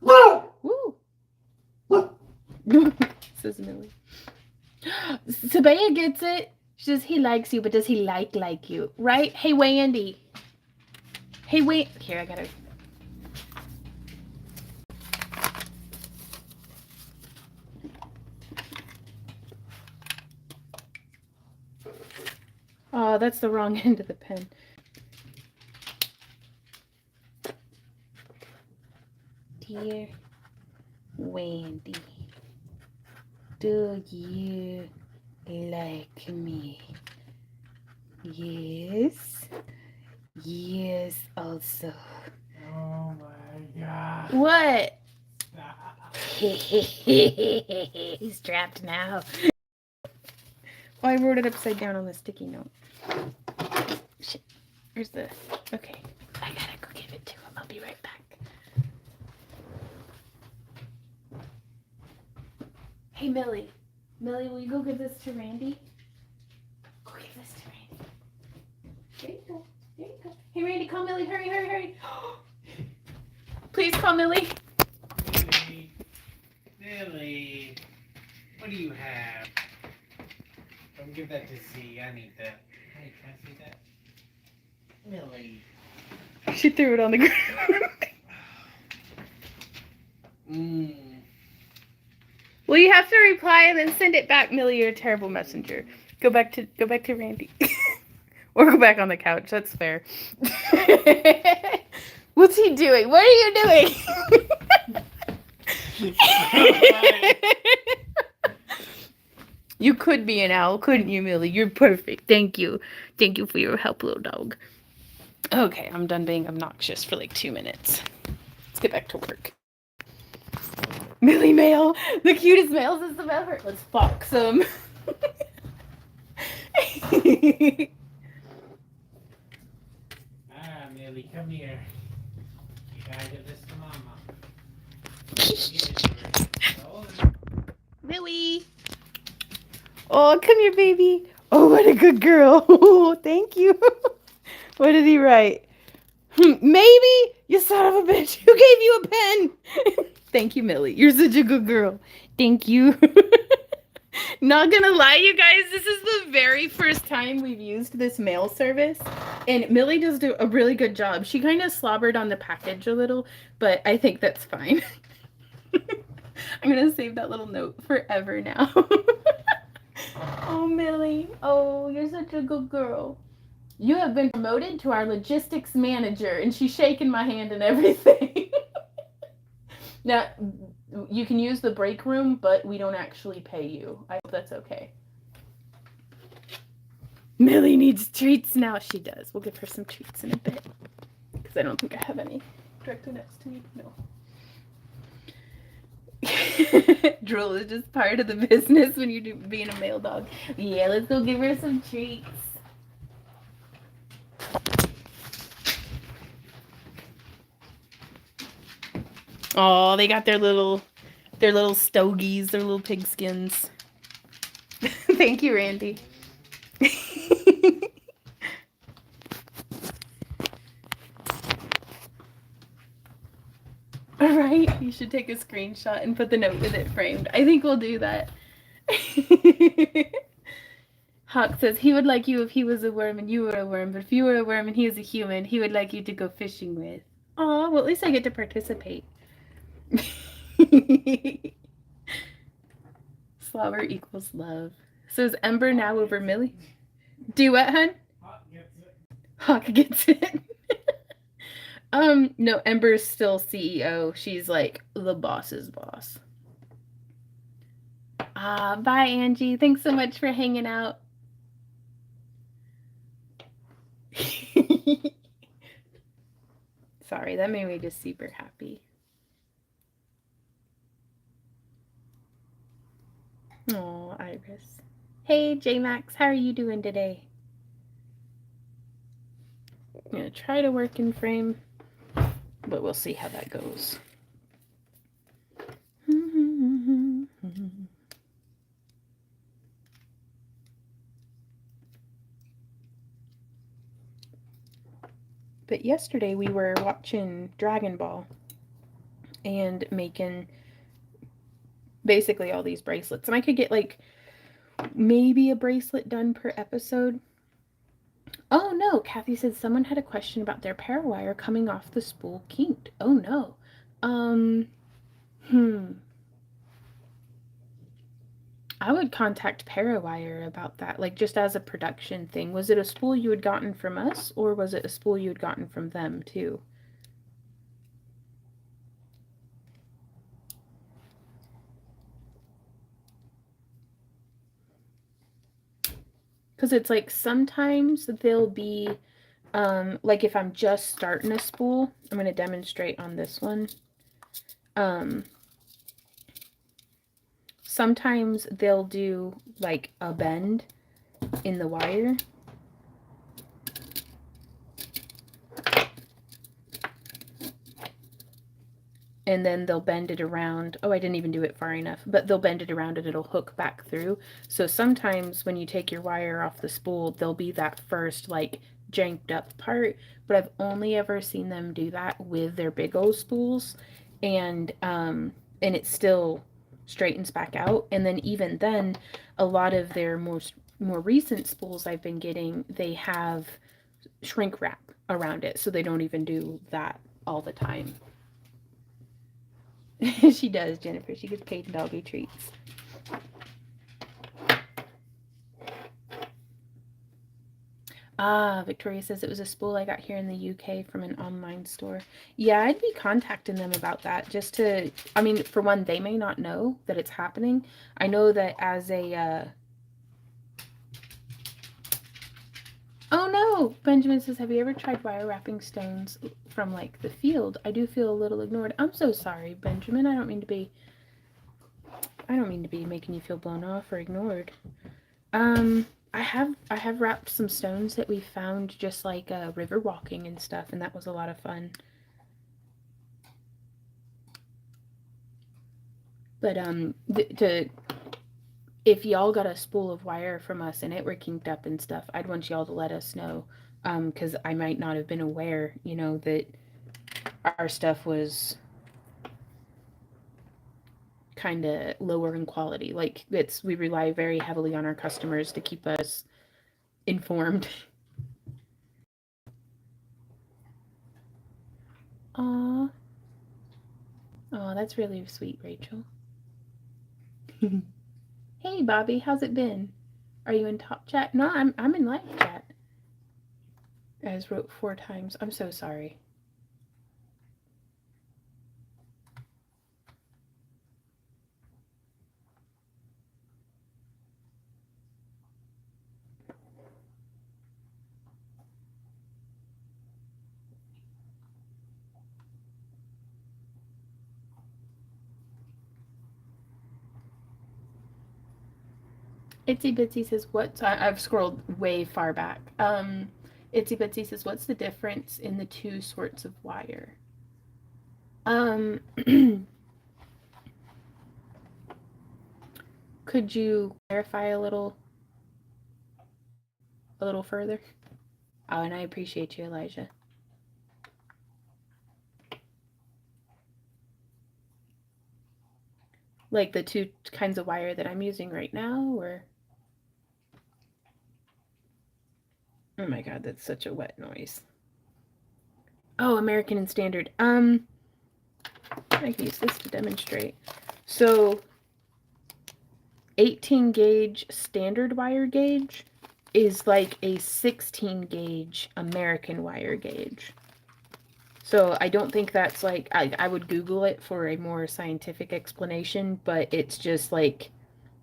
Woo! Says Millie. Sabaya gets it. She says he likes you, but does he like you? Right? Hey, Wendy. Hey, wait. Here, I gotta. Oh, that's the wrong end of the pen. Dear Wendy, do you like me? Yes. Yes, also. Oh my god. What? Stop. He's trapped now. Oh, I wrote it upside down on the sticky note. Shit. Where's the... Okay. I gotta go give it to him. I'll be right back. Hey, Millie. Millie, will you go give this to Randy? Go give this to Randy. There you go. There you go. Hey, Randy, call Millie. Hurry, hurry, hurry. Please call Millie. Millie. Millie. What do you have? Don't give that to Z. I need that. Hey, can I see that? Millie. She threw it on the ground. Well, you have to reply and then send it back, Millie. You're a terrible messenger. Go back to Randy. Or go back on the couch. That's fair. What's he doing? What are you doing? You could be an owl, couldn't you, Millie? You're perfect. Thank you. Thank you for your help, little dog. Okay, I'm done being obnoxious for like 2 minutes. Let's get back to work. Millie Mail, the cutest male system ever. Let's fox him. Millie, come here. You gotta give this to Mama. Millie. Oh, come here, baby. Oh, what a good girl. Oh, thank you. What did he write? Maybe, you son of a bitch. Who gave you a pen? Thank you, Millie. You're such a good girl. Thank you. Not gonna lie, you guys, this is the very first time we've used this mail service, and Millie does do a really good job. She kind of slobbered on the package a little, but I think that's fine. I'm gonna save that little note forever now. Oh, Millie. Oh, you're such a good girl. You have been promoted to our logistics manager, and she's shaking my hand and everything. Now, you can use the break room, but we don't actually pay you. I hope that's okay. Millie needs treats now. She does. We'll give her some treats in a bit. Because I don't think I have any directly next to me. No. Drool is just part of the business when you're being a male dog. Yeah, let's go give her some treats. Oh, they got their little stogies, their little pigskins. Thank you, Randy. All right, you should take a screenshot and put the note with it framed. I think we'll do that. Hawk says he would like you if he was a worm and you were a worm, but if you were a worm and he was a human, he would like you to go fishing with. Oh, well, at least I get to participate. Slobber equals love. So is Ember now over Millie? Do what, hun? Hawk gets it. No, Ember's still CEO. She's like the boss's boss. Bye, Angie. Thanks so much for hanging out. Sorry, that made me just super happy. Oh, Iris. Hey, J-Max, how are you doing today? I'm going to try to work in frame, but we'll see how that goes. But yesterday we were watching Dragon Ball and making basically all these bracelets. And I could get like maybe a bracelet done per episode. Oh no, Kathy said someone had a question about their parawire coming off the spool kinked. Oh no. I would contact Parawire about that, like just as a production thing. Was it a spool you had gotten from us, or was it a spool you had gotten from them too? Because it's like sometimes they'll be, like if I'm just starting a spool, I'm going to demonstrate on this one. Sometimes they'll do like a bend in the wire. And then they'll bend it around. Oh, I didn't even do it far enough, but they'll bend it around and it'll hook back through. So sometimes when you take your wire off the spool, there'll be that first like janked up part, but I've only ever seen them do that with their big old spools, and it still straightens back out. And then even then, a lot of their more recent spools I've been getting, they have shrink wrap around it, so they don't even do that all the time. She does, Jennifer. She gets paid in doggy treats. Victoria says it was a spool I got here in the UK from an online store. Yeah, I'd be contacting them about that just to, I mean, for one, they may not know that it's happening. I know that as a, oh no! Benjamin says, have you ever tried wire wrapping stones from like the field? I do feel a little ignored. I'm so sorry, Benjamin. I don't mean to be making you feel blown off or ignored. I have wrapped some stones that we found just like river walking and stuff, and that was a lot of fun. But if y'all got a spool of wire from us and it were kinked up and stuff, I'd want y'all to let us know, because I might not have been aware, that our stuff was kind of lower in quality. Like we rely very heavily on our customers to keep us informed. Aw. Oh, that's really sweet, Rachel. Hey, Bobby, how's it been? Are you in top chat? No, I'm in live chat. As wrote 4 times. I'm so sorry. Itsy Bitsy says, "What's?" I've scrolled way far back. Itsy Bitsy says, "What's the difference in the 2 sorts of wire?" Could you clarify a little further? Oh, and I appreciate you, Elijah. Like the 2 kinds of wire that I'm using right now, or? Oh my god, that's such a wet noise. Oh, American and Standard. I can use this to demonstrate. So, 18 gauge standard wire gauge is like a 16 gauge American wire gauge. So I don't think that's like, I would Google it for a more scientific explanation, but it's just like,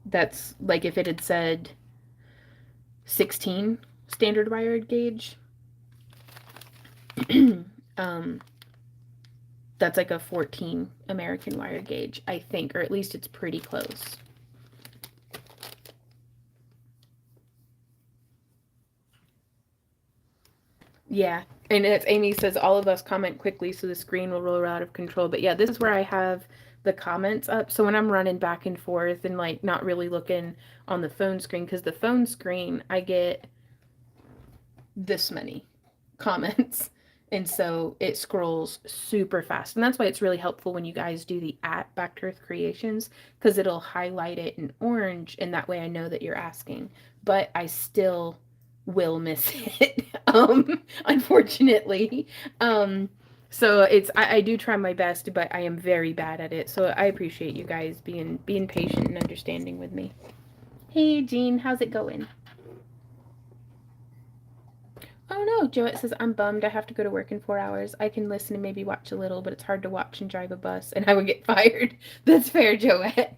that's like if it had said 16 standard wire gauge, that's like a 14 American wire gauge, I think, or at least it's pretty close. Yeah, and it's Amy says all of us comment quickly so the screen will roll out of control. But yeah, this is where I have the comments up. So when I'm running back and forth and like not really looking on the phone screen, because the phone screen I get this many comments. And so it scrolls super fast. And that's why it's really helpful when you guys do the at Back to Earth Creations, because it'll highlight it in orange, and that way I know that you're asking. But I still will miss it, unfortunately. So I do try my best, but I am very bad at it. So I appreciate you guys being patient and understanding with me. Hey Jean, how's it going? Oh no, Joette says, I'm bummed. I have to go to work in 4 hours. I can listen and maybe watch a little, but it's hard to watch and drive a bus, and I would get fired. That's fair, Joette.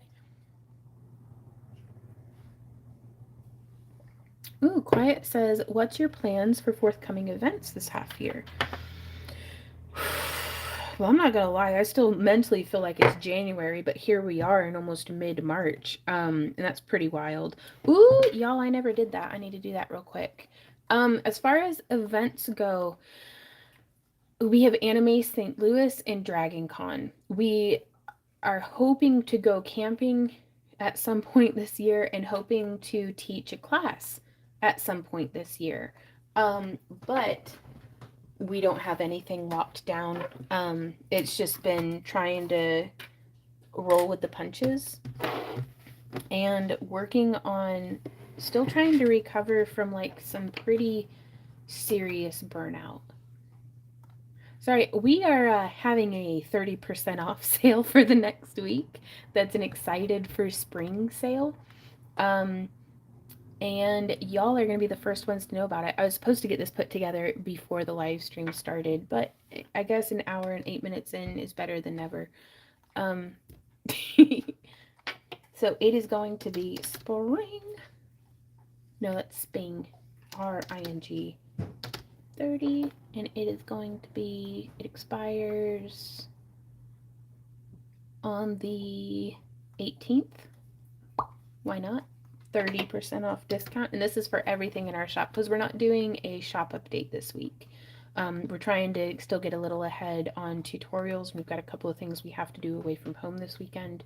Ooh, Quiet says, what's your plans for forthcoming events this half year? Well, I'm not gonna lie, I still mentally feel like it's January, but here we are in almost mid-March. And that's pretty wild. Ooh, y'all, I never did that. I need to do that real quick. As far as events go, we have Anime St. Louis and Dragon Con. We are hoping to go camping at some point this year and hoping to teach a class at some point this year. But we don't have anything locked down. It's just been trying to roll with the punches and working on still trying to recover from like some pretty serious burnout. Sorry, we are having a 30% off sale for the next week. That's an excited for spring sale. And y'all are going to be the first ones to know about it. I was supposed to get this put together before the live stream started, but I guess an hour and 8 minutes in is better than never. So it is going to be spring. No, that's Sping. RING 30. And it is going to be, it expires on the 18th. Why not? 30% off discount. And this is for everything in our shop because we're not doing a shop update this week. We're trying to still get a little ahead on tutorials. We've got a couple of things we have to do away from home this weekend.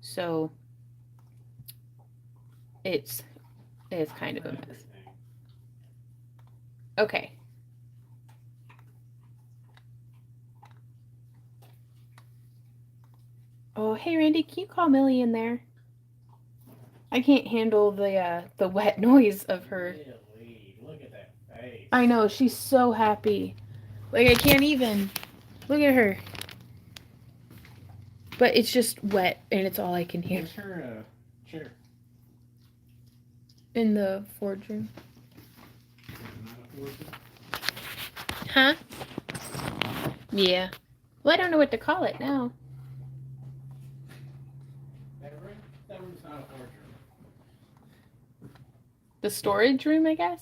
So it's kind of a mess. Okay. Oh, hey Randy, can you call Millie in there? I can't handle the wet noise of her. Really? Look at that face. I know, she's so happy. Like I can't even. Look at her. But it's just wet and it's all I can hear. Get her a chair. In the forge room. Not a forge room? Huh? Yeah. Well, I don't know what to call it now. That room? That room's not a forge room. The storage room, I guess.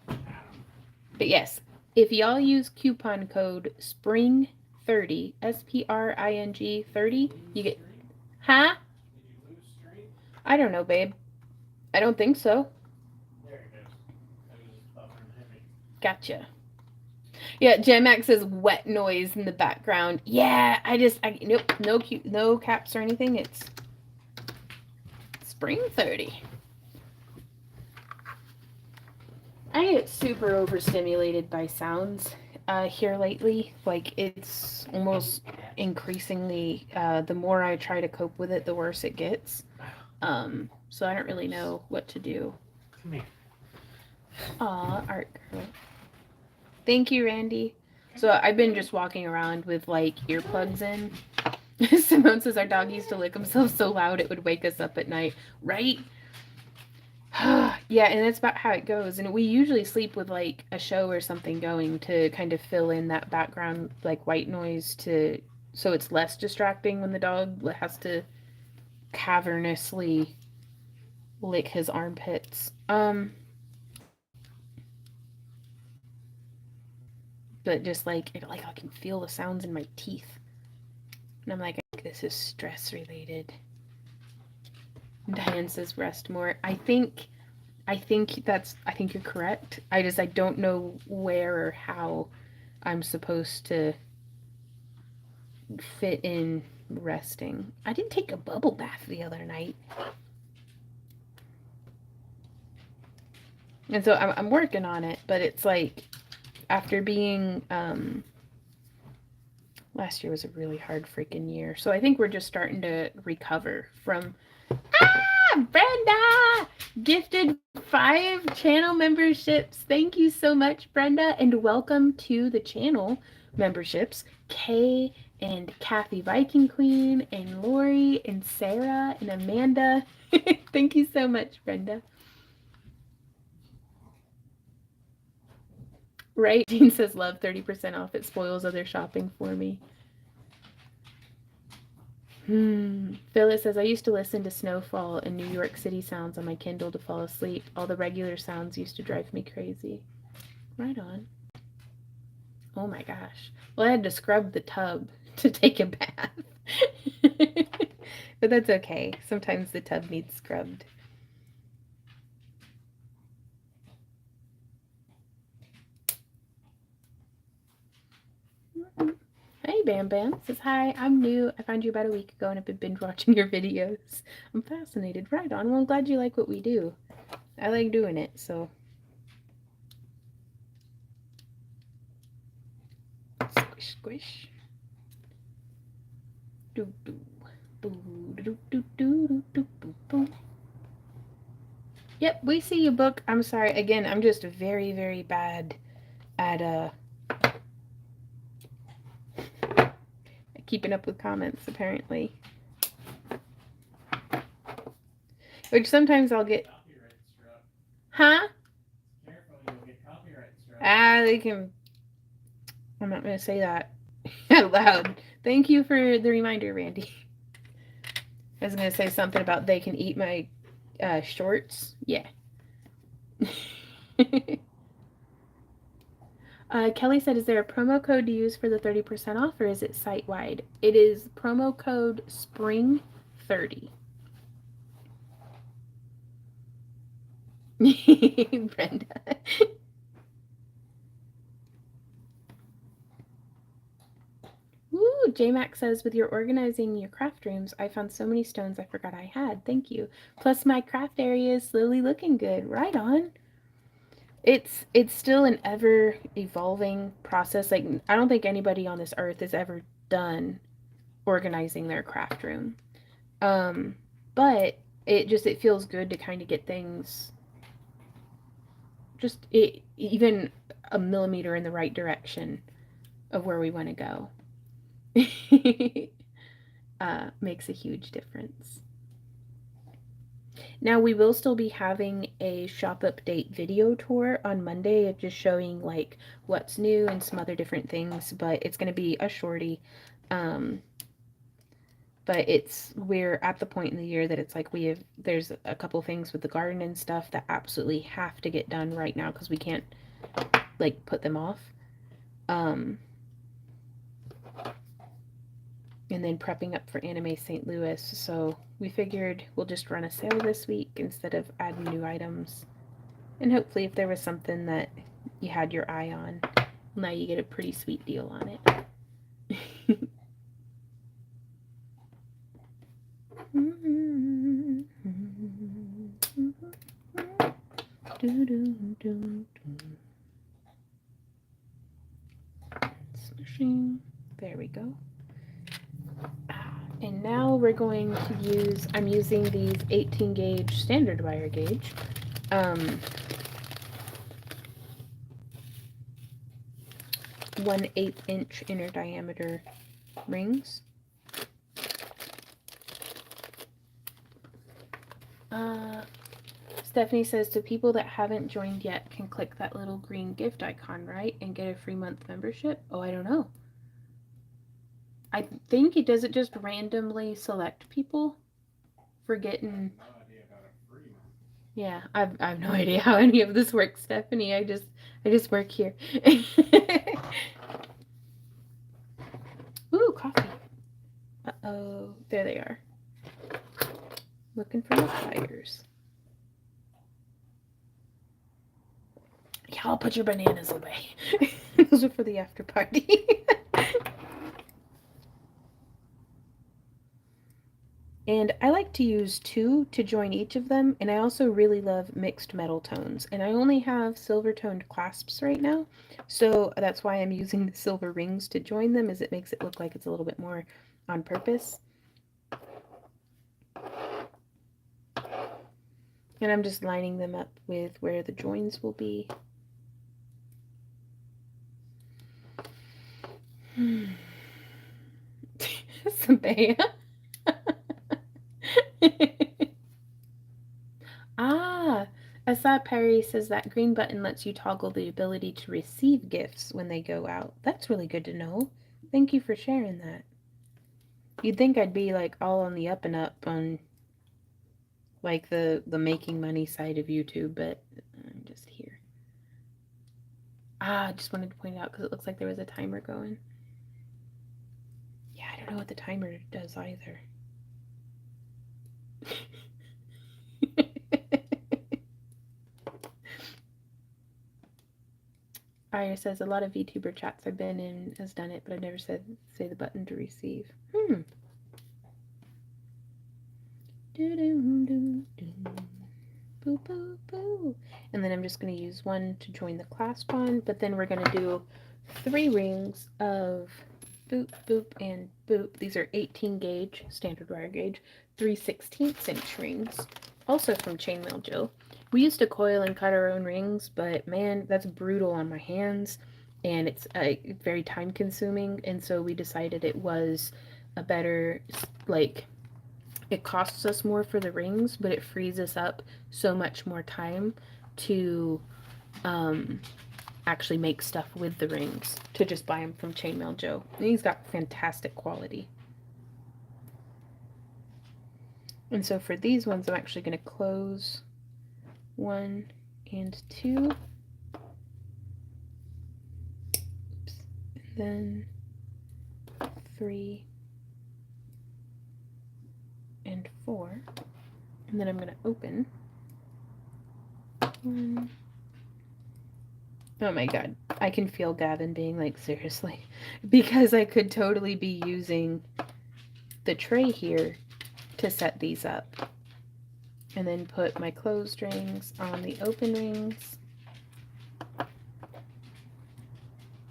But yes, if y'all use coupon code SPRING30, SPRING 30, you get. Huh? Did you lose stream? I don't know, babe. I don't think so. There it goes. That was just buffering heavy. Gotcha. Yeah, J-Max says wet noise in the background. Yeah, nope, no caps or anything. It's spring 30. I get super overstimulated by sounds here lately. Like it's almost increasingly, the more I try to cope with it, the worse it gets. So I don't really know what to do. Come here. Aw, art girl. Thank you, Randy. So I've been just walking around with like earplugs in. Simone says our dog used to lick himself so loud it would wake us up at night. Right? Yeah, and that's about how it goes. And we usually sleep with like a show or something going to kind of fill in that background like white noise so it's less distracting when the dog has to cavernously lick his armpits. But just like I can feel the sounds in my teeth. And I'm like, this is stress related. Diane says rest more. I think you're correct. I don't know where or how I'm supposed to fit in resting. I didn't take a bubble bath the other night. And so I'm working on it, but it's like after being last year was a really hard freaking year. So I think we're just starting to recover from Brenda gifted 5 channel memberships. Thank you so much, Brenda, and welcome to the channel memberships. Kay and Kathy Viking Queen and Lori and Sarah and Amanda. Thank you so much, Brenda. Right? Jean says love 30% off. It spoils other shopping for me. Phyllis says I used to listen to snowfall and New York City sounds on my Kindle to fall asleep. All the regular sounds used to drive me crazy. Right on. Oh my gosh. Well, I had to scrub the tub to take a bath. But that's okay. Sometimes the tub needs scrubbed. Hey Bam Bam says hi, I'm new. I found you about a week ago and I've been binge watching your videos. I'm fascinated. Right on. Well, I'm glad you like what we do. I like doing it, so. Squish, squish. Do do. Boo do do do do do boo. Yep, we see you, book. I'm sorry. Again, I'm just very, very bad at keeping up with comments, apparently. Which sometimes I'll get... Copyright struck. Huh? Careful, you'll get copyright struck. Ah, they can... I'm not going to say that out loud. Thank you for the reminder, Randy. I was going to say something about they can eat my shorts. Yeah. Kelly said, is there a promo code to use for the 30% off, or is it site-wide? It is promo code SPRING30. Brenda. Woo! JMax says, with your organizing your craft rooms, I found so many stones I forgot I had. Thank you. Plus, my craft area is slowly looking good. Right on. It's still an ever evolving process. Like, I don't think anybody on this earth is ever done organizing their craft room. But it feels good to kind of get things just even a millimeter in the right direction of where we want to go. Makes a huge difference. Now, we will still be having a shop update video tour on Monday of just showing like what's new and some other different things, but it's going to be a shorty. But we're at the point in the year that it's like there's a couple things with the garden and stuff that absolutely have to get done right now because we can't like put them off. And then prepping up for Anime St. Louis, so we figured we'll just run a sale this week instead of adding new items. And hopefully if there was something that you had your eye on, now you get a pretty sweet deal on it. Smashing. There we go. And now we're going to I'm using these 18 gauge standard wire gauge. 1/8 inch inner diameter rings. Stephanie says, to people that haven't joined yet can click that little green gift icon, right? And get a free month membership? Oh, I don't know. I think it doesn't just randomly select people for getting... No idea about a free month. Yeah, I have no idea how any of this works, Stephanie. I just work here. Ooh, coffee. Uh-oh. There they are. Looking for the flyers. Yeah, I'll put your bananas away. Those are for the after party. And I like to use 2 to join each of them, and I also really love mixed metal tones. And I only have silver toned clasps right now, so that's why I'm using the silver rings to join them, as it makes it look like it's a little bit more on purpose. And I'm just lining them up with where the joins will be. Samaya. Asad Perry says that green button lets you toggle the ability to receive gifts when they go out. That's really good to know. Thank you for sharing that. You'd think I'd be like all on the up and up on like the making money side of YouTube, but I'm just here. I just wanted to point it out because it looks like there was a timer going. Yeah, I don't know what the timer does either. Arya says a lot of VTuber chats I've been in has done it, but I've never said say the button to receive. Boo, boo, boo. And then I'm just going to use 1 to join the clasp on, but then we're going to do 3 rings of boop, boop, and boop. These are 18 gauge, standard wire gauge, 3/16 inch rings, also from Chainmail Jill. We used to coil and cut our own rings, but man, that's brutal on my hands. and it's very time consuming, and so we decided it was a better, like, it costs us more for the rings, but it frees us up so much more time to actually make stuff with the rings, to just buy them from Chainmail Joe. And he's got fantastic quality. And so for these ones, I'm actually going to close 1 and 2. Oops. And then 3 and 4. And then I'm going to open 1. Oh my god, I can feel Gavin being like, seriously, because I could totally be using the tray here to set these up, and then put my closed rings on the open rings.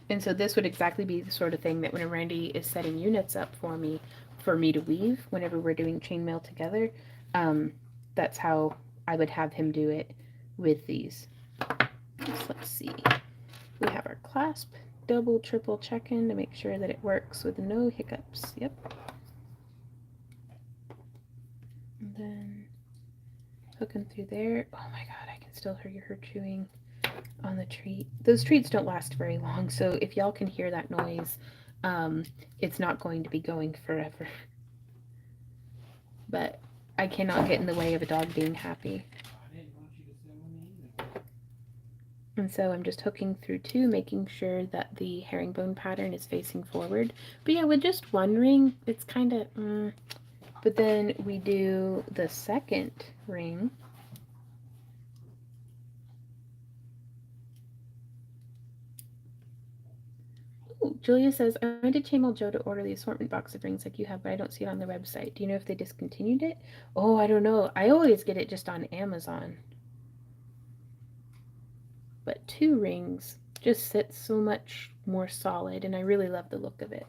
And so this would exactly be the sort of thing that when Randy is setting units up for me to weave whenever we're doing chainmail together, that's how I would have him do it with these. Let's see. We have our clasp, double, triple check in to make sure that it works with no hiccups. Yep. And then hooking through there. Oh my god, I can still hear her chewing on the treat. Those treats don't last very long, so if y'all can hear that noise, it's not going to be going forever. But I cannot get in the way of a dog being happy. And so I'm just hooking through 2, making sure that the herringbone pattern is facing forward. But yeah, with just one ring, it's kind of, But then we do the second ring. Ooh, Julia says, I went to Chainmail Joe to order the assortment box of rings like you have, but I don't see it on the website. Do you know if they discontinued it? Oh, I don't know. I always get it just on Amazon. But 2 rings just sits so much more solid, and I really love the look of it.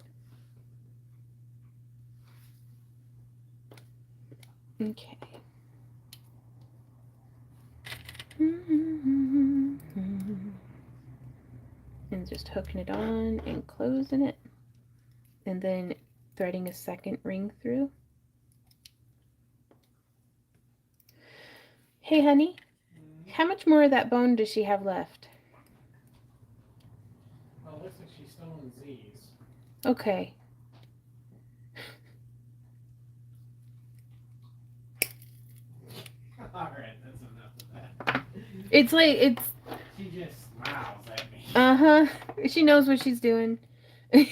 Okay. And just hooking it on and closing it, and then threading a second ring through. Hey honey, how much more of that bone does she have left? Well, it looks like she's stolen Z's. Okay. Alright, that's enough of that. It's like, it's... She just smiles at me. Uh-huh. She knows what she's doing. Ooh,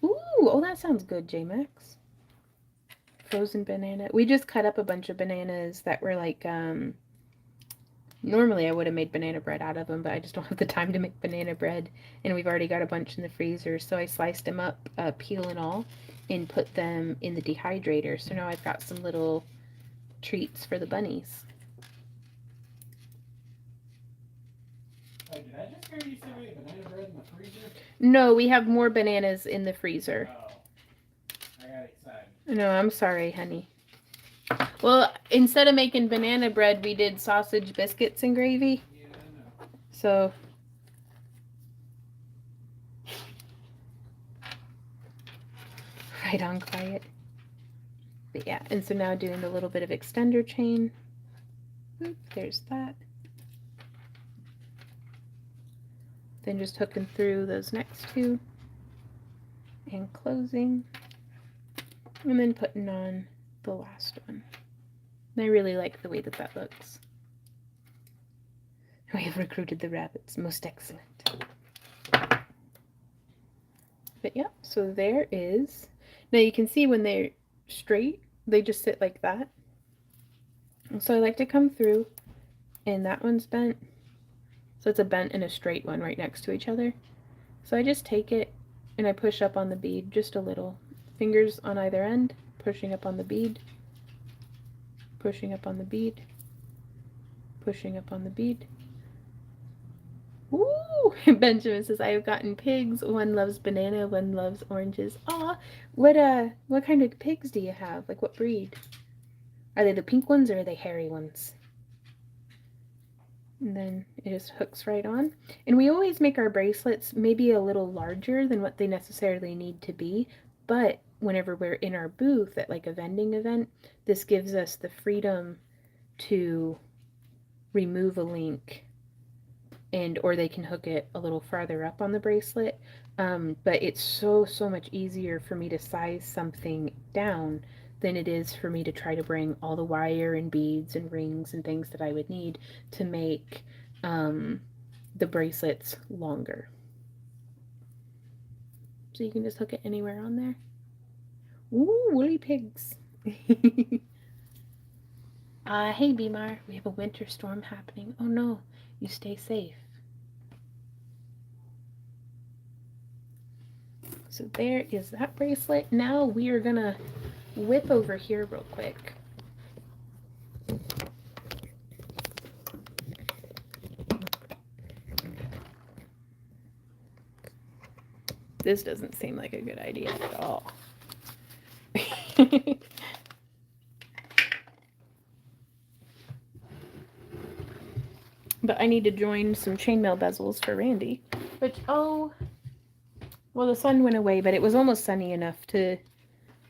oh, that sounds good, J-Max. Frozen banana. We just cut up a bunch of bananas that were like, normally I would have made banana bread out of them, but I just don't have the time to make banana bread. And we've already got a bunch in the freezer, so I sliced them up, peel and all, and put them in the dehydrator. So now I've got some little treats for the bunnies. Oh, did I just hear you say we have banana bread in the freezer? No, we have more bananas in the freezer. Oh. I got excited. No, I'm sorry, honey. Well, instead of making banana bread, we did sausage, biscuits, and gravy. Yeah, I know. So... Right on, quiet. But yeah, and so now doing a little bit of extender chain. Oop, there's that. Then just hooking through those next 2 and closing, and then putting on the last one. And I really like the way that that looks. We have recruited the rabbits. Most excellent. But yeah, so there is. Now you can see when they're straight, they just sit like that. So I like to come through, and that one's bent. So it's a bent and a straight one right next to each other. So I just take it and I push up on the bead just a little. Fingers on either end, pushing up on the bead, pushing up on the bead, pushing up on the bead. Woo! Benjamin says, I have gotten pigs. One loves banana, one loves oranges. Aw, what kind of pigs do you have? Like, what breed? Are they the pink ones or are they hairy ones? And then it just hooks right on. And we always make our bracelets maybe a little larger than what they necessarily need to be, but whenever we're in our booth at like a vending event, this gives us the freedom to remove a link, and or they can hook it a little farther up on the bracelet. But it's so much easier for me to size something down than it is for me to try to bring all the wire and beads and rings and things that I would need to make the bracelets longer. So you can just hook it anywhere on there. Ooh, woolly pigs. Hey Beemar, we have a winter storm happening. Oh no, you stay safe. So there is that bracelet. Now we are gonna whip over here real quick. This doesn't seem like a good idea at all. But I need to join some chainmail bezels for Randy. Which, oh, well, the sun went away, but it was almost sunny enough to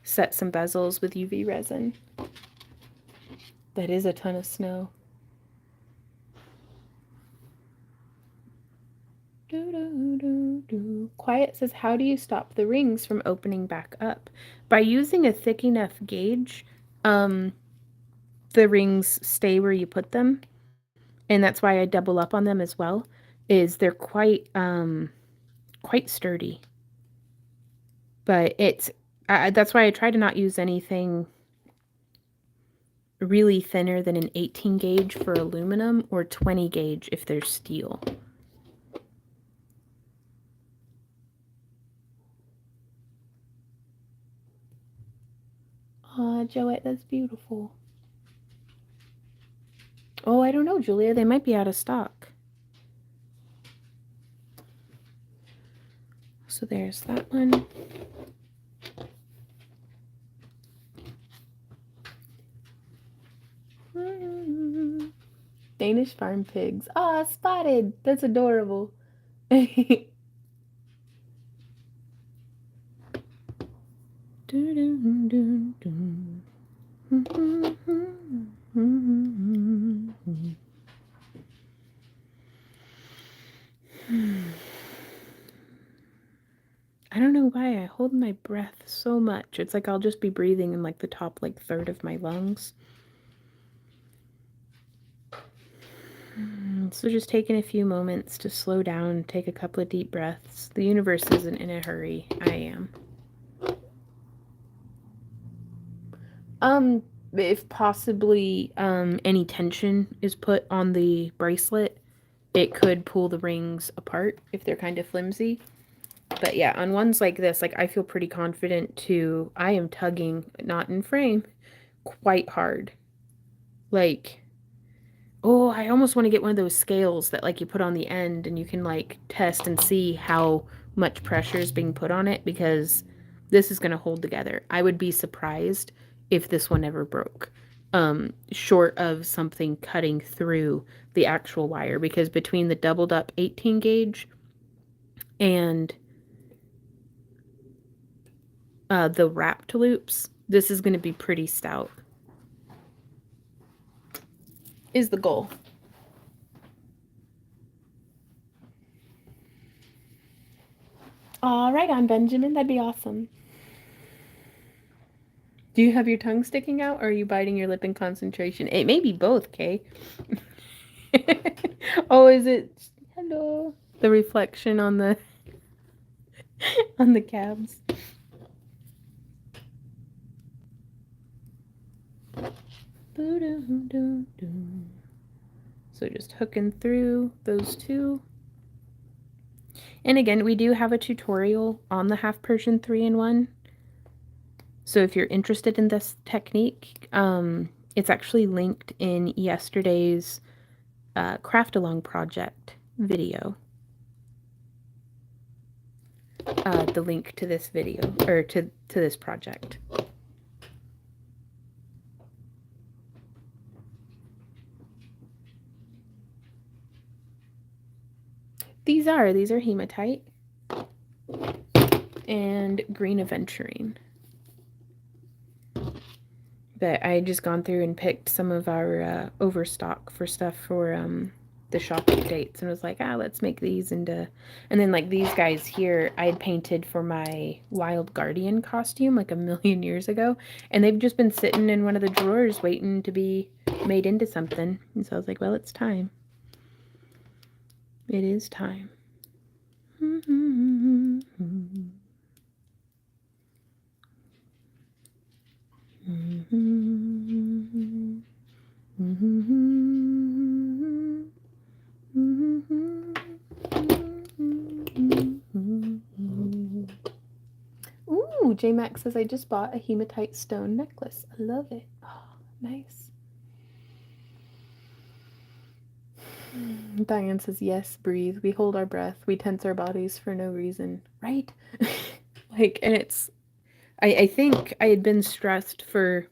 set some bezels with UV resin. That is a ton of snow. Quiet says, how do you stop the rings from opening back up? By using a thick enough gauge, the rings stay where you put them. And that's why I double up on them as well, is they're quite sturdy. But it's, that's why I try to not use anything really thinner than an 18 gauge for aluminum or 20 gauge if they're steel. Aw, Joette, that's beautiful. Oh, I don't know, Julia. They might be out of stock. So there's that one. Danish farm pigs. Aw, spotted. That's adorable. I don't know why I hold my breath so much. It's like I'll just be breathing in like the top like third of my lungs. So just taking a few moments to slow down, take a couple of deep breaths. The universe isn't in a hurry. I am. If possibly any tension is put on the bracelet, it could pull the rings apart if they're kind of flimsy. But yeah, on ones like this, like I feel pretty confident to, I am tugging, not in frame, quite hard. Like, oh, I almost want to get one of those scales that like you put on the end and you can like test and see how much pressure is being put on it, because this is going to hold together. I would be surprised if this one ever broke, short of something cutting through the actual wire, because between the doubled up 18 gauge and the wrapped loops, this is going to be pretty stout, is the goal. All right, on Benjamin, that'd be awesome. Do you have your tongue sticking out, or are you biting your lip in concentration? It may be both, Kay. Oh, is it? Hello. The reflection on the on the cabs. So just hooking through those two. And again, we do have a tutorial on the half Persian 3-in-1. So if you're interested in this technique, it's actually linked in yesterday's craft along project video. The link to this video, or to this project. These are hematite and green aventurine. But I had just gone through and picked some of our overstock for stuff for the shop updates and was like, let's make these into. And then like these guys here, I had painted for my Wild Guardian costume like a million years ago, and they've just been sitting in one of the drawers waiting to be made into something. And so I was like, well, it's time. It is time. Ooh, J-Max says I just bought a hematite stone necklace. I love it. Oh, nice. Diane says, yes, breathe. We hold our breath. We tense our bodies for no reason. Right? Like, and it's, I think I had been stressed for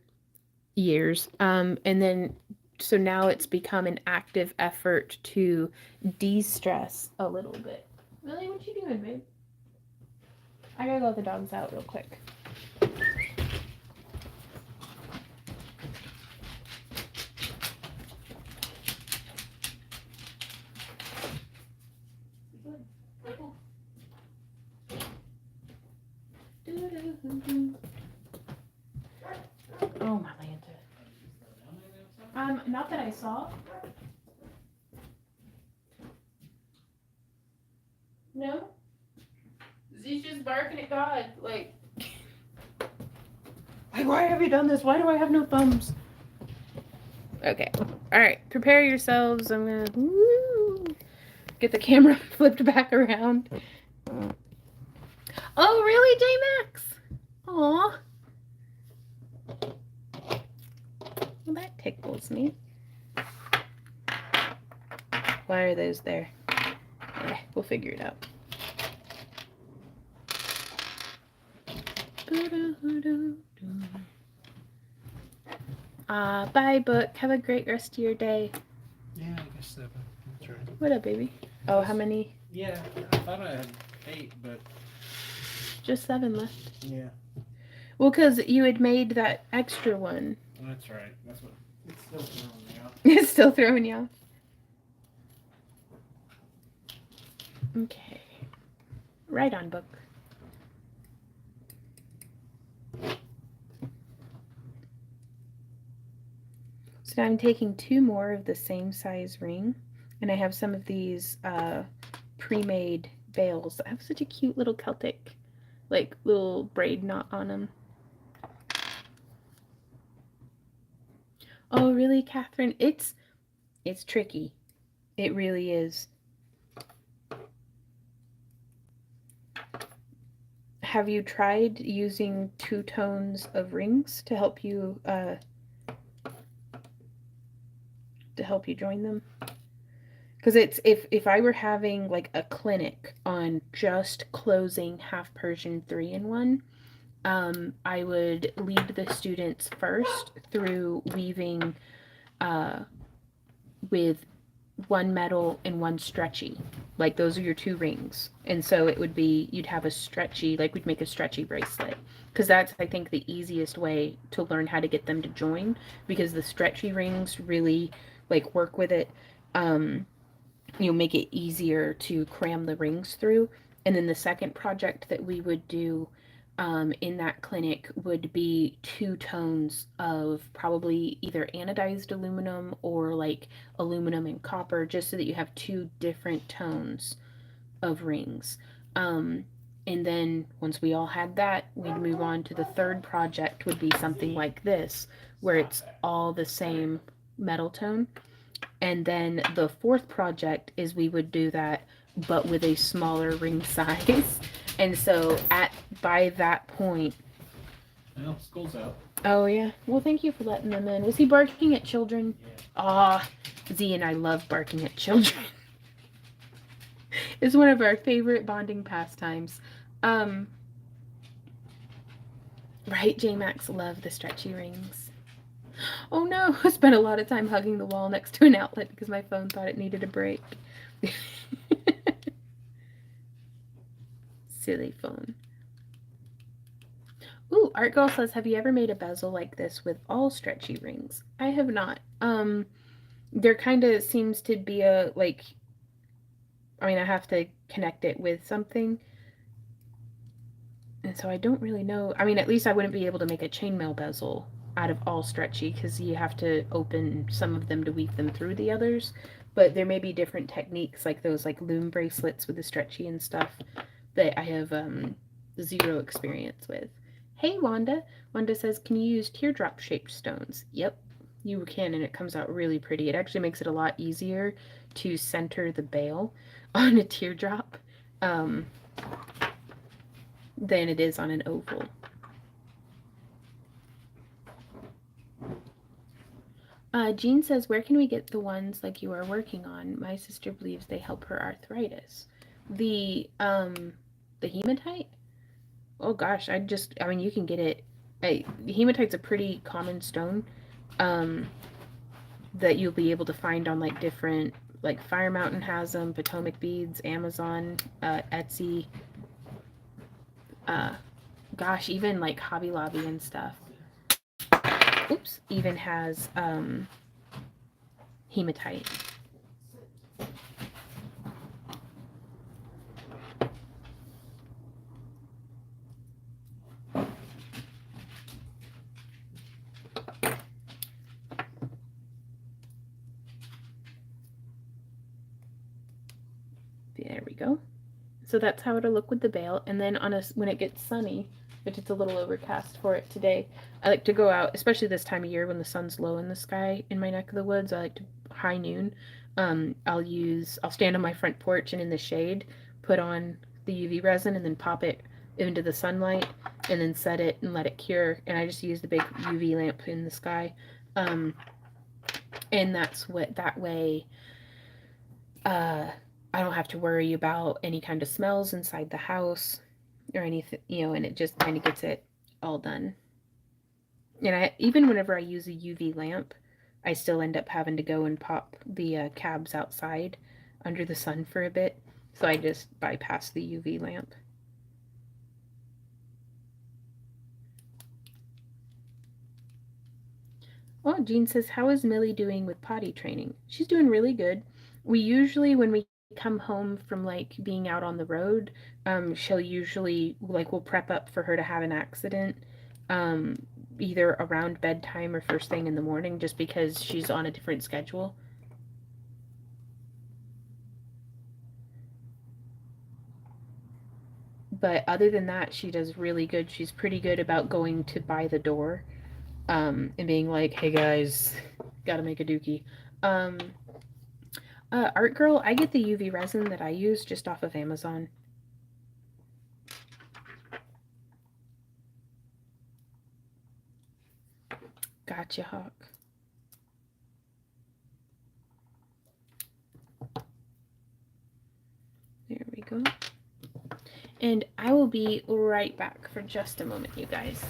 years. And then, so now it's become an active effort to de-stress a little bit. Really? What you doing, babe? I gotta let the dogs out real quick. Oh, my lantern. Not that I saw. No? He's just barking at God, like, why have you done this? Why do I have no thumbs? Okay. Alright, prepare yourselves. I'm gonna get the camera flipped back around. Oh, really, J-Max? Aw. Well, that tickles me. Why are those there? Okay, we'll figure it out. Bye, book. Have a great rest of your day. Yeah, I guess 7. That's right. What up, baby? Oh, how many? Yeah, I thought I had 8, but Just 7 left. yeah. Well, because you had made that extra one. That's right. That's what. It's still throwing me off. It's still throwing you off. Okay. Right on, book. So now I'm taking 2 more of the same size ring, and I have some of these pre-made veils that have such a cute little Celtic, like, little braid knot on them. Oh, really, Catherine? It's tricky. It really is. Have you tried using 2 tones of rings to help you join them? Because it's if I were having like a clinic on just closing half Persian 3-in-1, I would lead the students first through weaving with 1 metal and 1 stretchy. Like, those are your 2 rings. And so it would be, you'd have a stretchy, like we'd make a stretchy bracelet. Because that's, I think, the easiest way to learn how to get them to join. Because the stretchy rings really, like, work with it. You'll make it easier to cram the rings through. And then the second project that we would do in that clinic would be 2 tones of probably either anodized aluminum or like aluminum and copper, just so that you have 2 different tones of rings. And then once we all had that, we'd move on to the third project, would be something like this, where it's all the same metal tone. And then the fourth project is we would do that, but with a smaller ring size. And so by that point. Well, school's out. Oh, yeah. Well, thank you for letting them in. Was he barking at children? Yeah. Z and I love barking at children. It's one of our favorite bonding pastimes. Right, J-Max loved the stretchy rings. Oh no, I spent a lot of time hugging the wall next to an outlet because my phone thought it needed a break. silly phone. Ooh, Art Girl says, have you ever made a bezel like this with all stretchy rings? I have not. There kind of seems to be a, like, I mean, I have to connect it with something. And so I don't really know. I mean, at least I wouldn't be able to make a chainmail bezel out of all stretchy because you have to open some of them to weave them through the others. But there may be different techniques like those like loom bracelets with the stretchy and stuff that I have zero experience with. Hey, Wanda. Wanda says, can you use teardrop shaped stones? Yep, you can, and it comes out really pretty. It actually makes it a lot easier to center the bail on a teardrop than it is on an oval. Jean says, where can we get the ones like you are working on? My sister believes they help her arthritis. The hematite? Oh gosh, I mean, you can get it. Hematite's a pretty common stone that you'll be able to find on like different, like Fire Mountain has them, Potomac Beads, Amazon, Etsy. Gosh, even like Hobby Lobby and stuff. Oops, even has hematite. There we go. So that's how it'll look with the bail. And then when it gets sunny, which it's a little overcast for it today, I like to go out, especially this time of year when the sun's low in the sky in my neck of the woods. I like to high noon. I'll stand on my front porch and in the shade, put on the UV resin and then pop it into the sunlight and then set it and let it cure. And I just use the big UV lamp in the sky. And that way, I don't have to worry about any kind of smells inside the house or anything, and it just kind of gets it all done. And even whenever I use a UV lamp, I still end up having to go and pop the cabs outside under the sun for a bit. So I just bypass the UV lamp. Oh, Jean says, how is Millie doing with potty training? She's doing really good. We usually, when we come home from like being out on the road, she'll usually like we'll prep up for her to have an accident, either around bedtime or first thing in the morning, just because she's on a different schedule. But other than that, she does really good. She's pretty good about going to by the door, and being like, "Hey guys, gotta make a dookie." Art Girl, I get the UV resin that I use just off of Amazon. Gotcha, Hawk. There we go. And I will be right back for just a moment, you guys.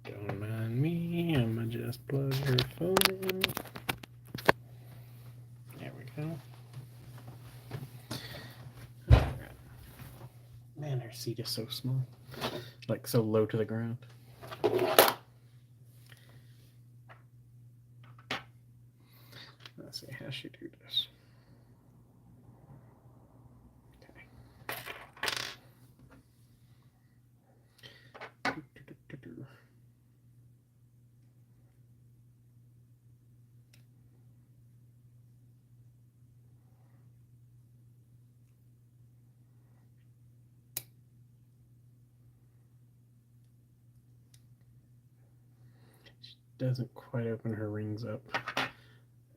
Don't mind me, I'ma just plug her phone in. There we go. Right. Man, her seat is so small. Like so low to the ground. Let's see how she do this. doesn't quite open her rings up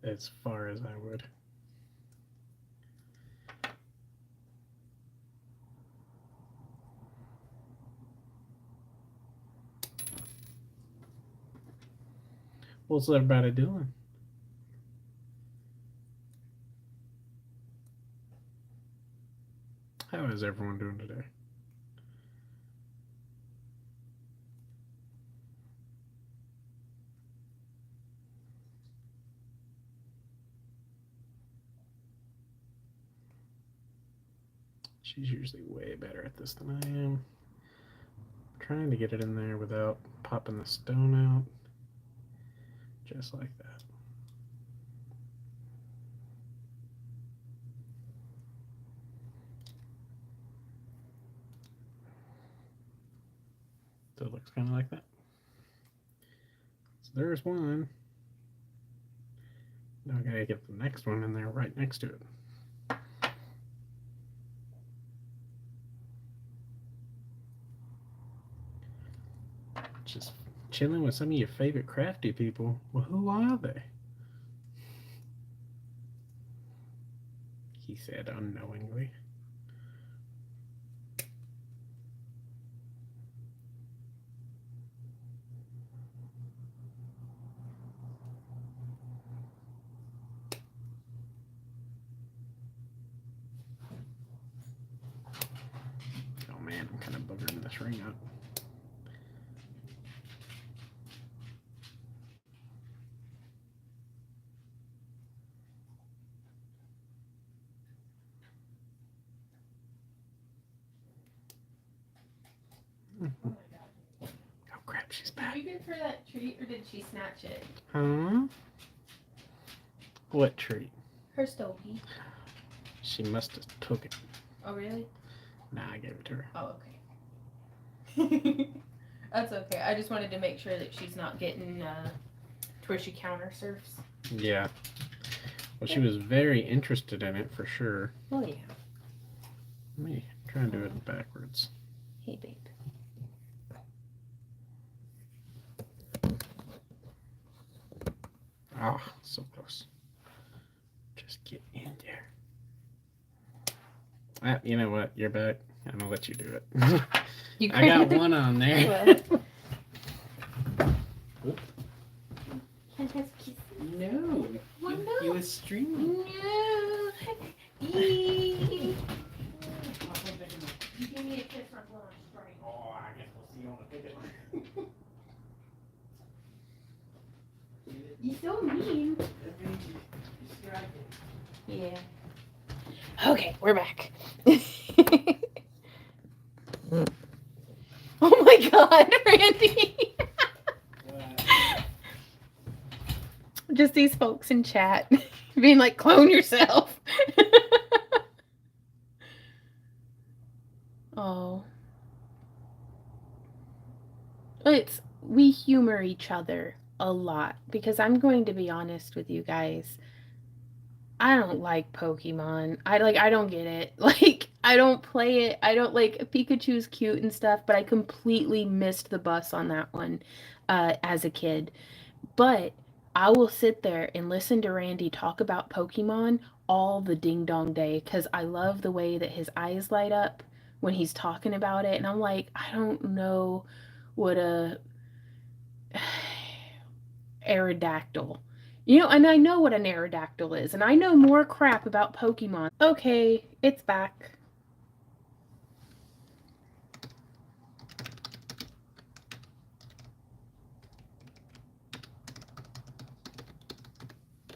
as far as I would. What's everybody doing? How is everyone doing today? She's usually way better at this than I am. Trying to get it in there without popping the stone out. Just like that. So it looks kind of like that. So there's one. Now I gotta get the next one in there right next to it. Just chilling with some of your favorite crafty people. Well, who are they? He said unknowingly. Oh man, I'm kind of buggering this ring up. Oh crap, she's back. Did you give her that treat or did she snatch it? Huh? What treat? Her stogie. She must have took it. Oh, really? Nah, I gave it to her. Oh, okay. That's okay. I just wanted to make sure that she's not getting to where she counter surfs. Yeah. Well, she was very interested in it for sure. Oh, yeah. Let me try and do it backwards. Hey, babe. Ah, so close. Just get in there. Ah, you know what? You're back. I'm gonna let you do it. I got one on there. No. Well, no. You was streaming. No. You give me a kiss on lunch, right? Oh, I guess we'll see you on the ticket. You so mean. Yeah. Okay, we're back. Oh my God, Randy. Just these folks in chat being like, clone yourself. Oh. We humor each other a lot because I'm going to be honest with you guys. I don't like Pokemon. I don't get it. Like, I don't play it. I don't like Pikachu's cute and stuff, but I completely missed the bus on that one as a kid. But I will sit there and listen to Randy talk about Pokemon all the ding dong day because I love the way that his eyes light up when he's talking about it. And I'm like, I don't know what a Aerodactyl. You know, and I know what an Aerodactyl is, and I know more crap about Pokemon. Okay, it's back.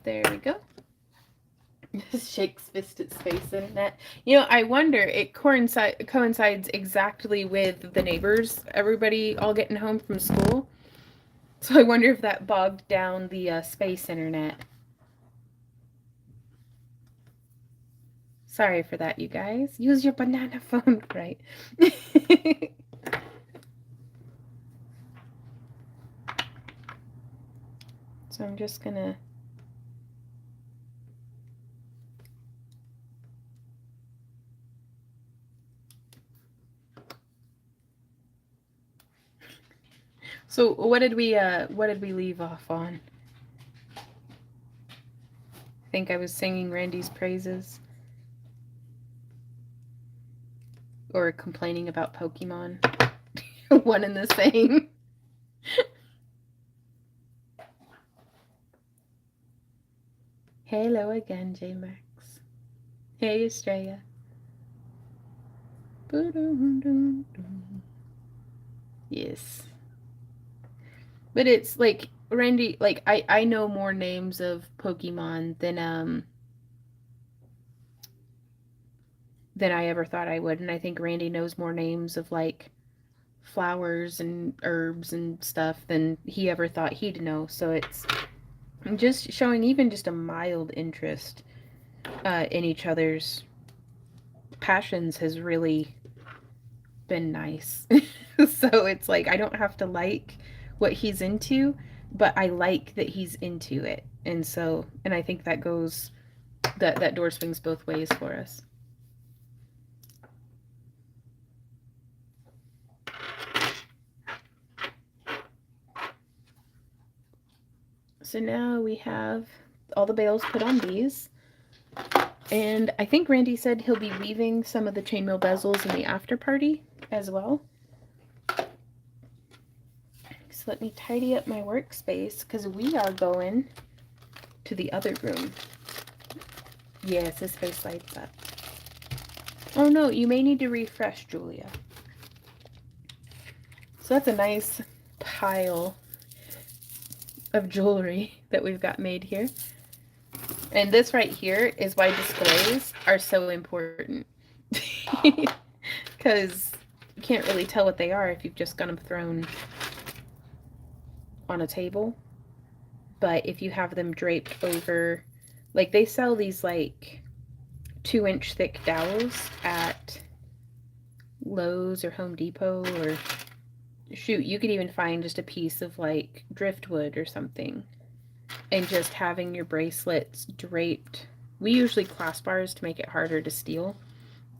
There we go. Shakes fist at space internet. You know, I wonder, it coincides exactly with the neighbors, everybody all getting home from school. So I wonder if that bogged down the space internet. Sorry for that, you guys. Use your banana phone, right? So I'm just gonna... So what did we leave off on? I think I was singing Randy's praises. Or complaining about Pokemon. One and the same. Hello again, J-Max. Hey, Estrella. Yes. But it's like, Randy, like, I know more names of Pokemon than I ever thought I would. And I think Randy knows more names of, like, flowers and herbs and stuff than he ever thought he'd know. So it's just showing even just a mild interest in each other's passions has really been nice. So it's like I don't have to like what he's into, but I like that he's into it. And so, and I think that goes, that door swings both ways for us. So now we have all the bales put on these. And I think Randy said he'll be weaving some of the chainmail bezels in the after party as well. So let me tidy up my workspace because we are going to the other room. Yes, this face lights up. Oh no, you may need to refresh, Julia. So that's a nice pile of jewelry that we've got made here. And this right here is why displays are so important. Because you can't really tell what they are if you've just got them thrown on a table. But if you have them draped over, like they sell these like 2-inch thick dowels at Lowe's or Home Depot, or shoot, you could even find just a piece of like driftwood or something. And just having your bracelets draped. We usually clasp ours to make it harder to steal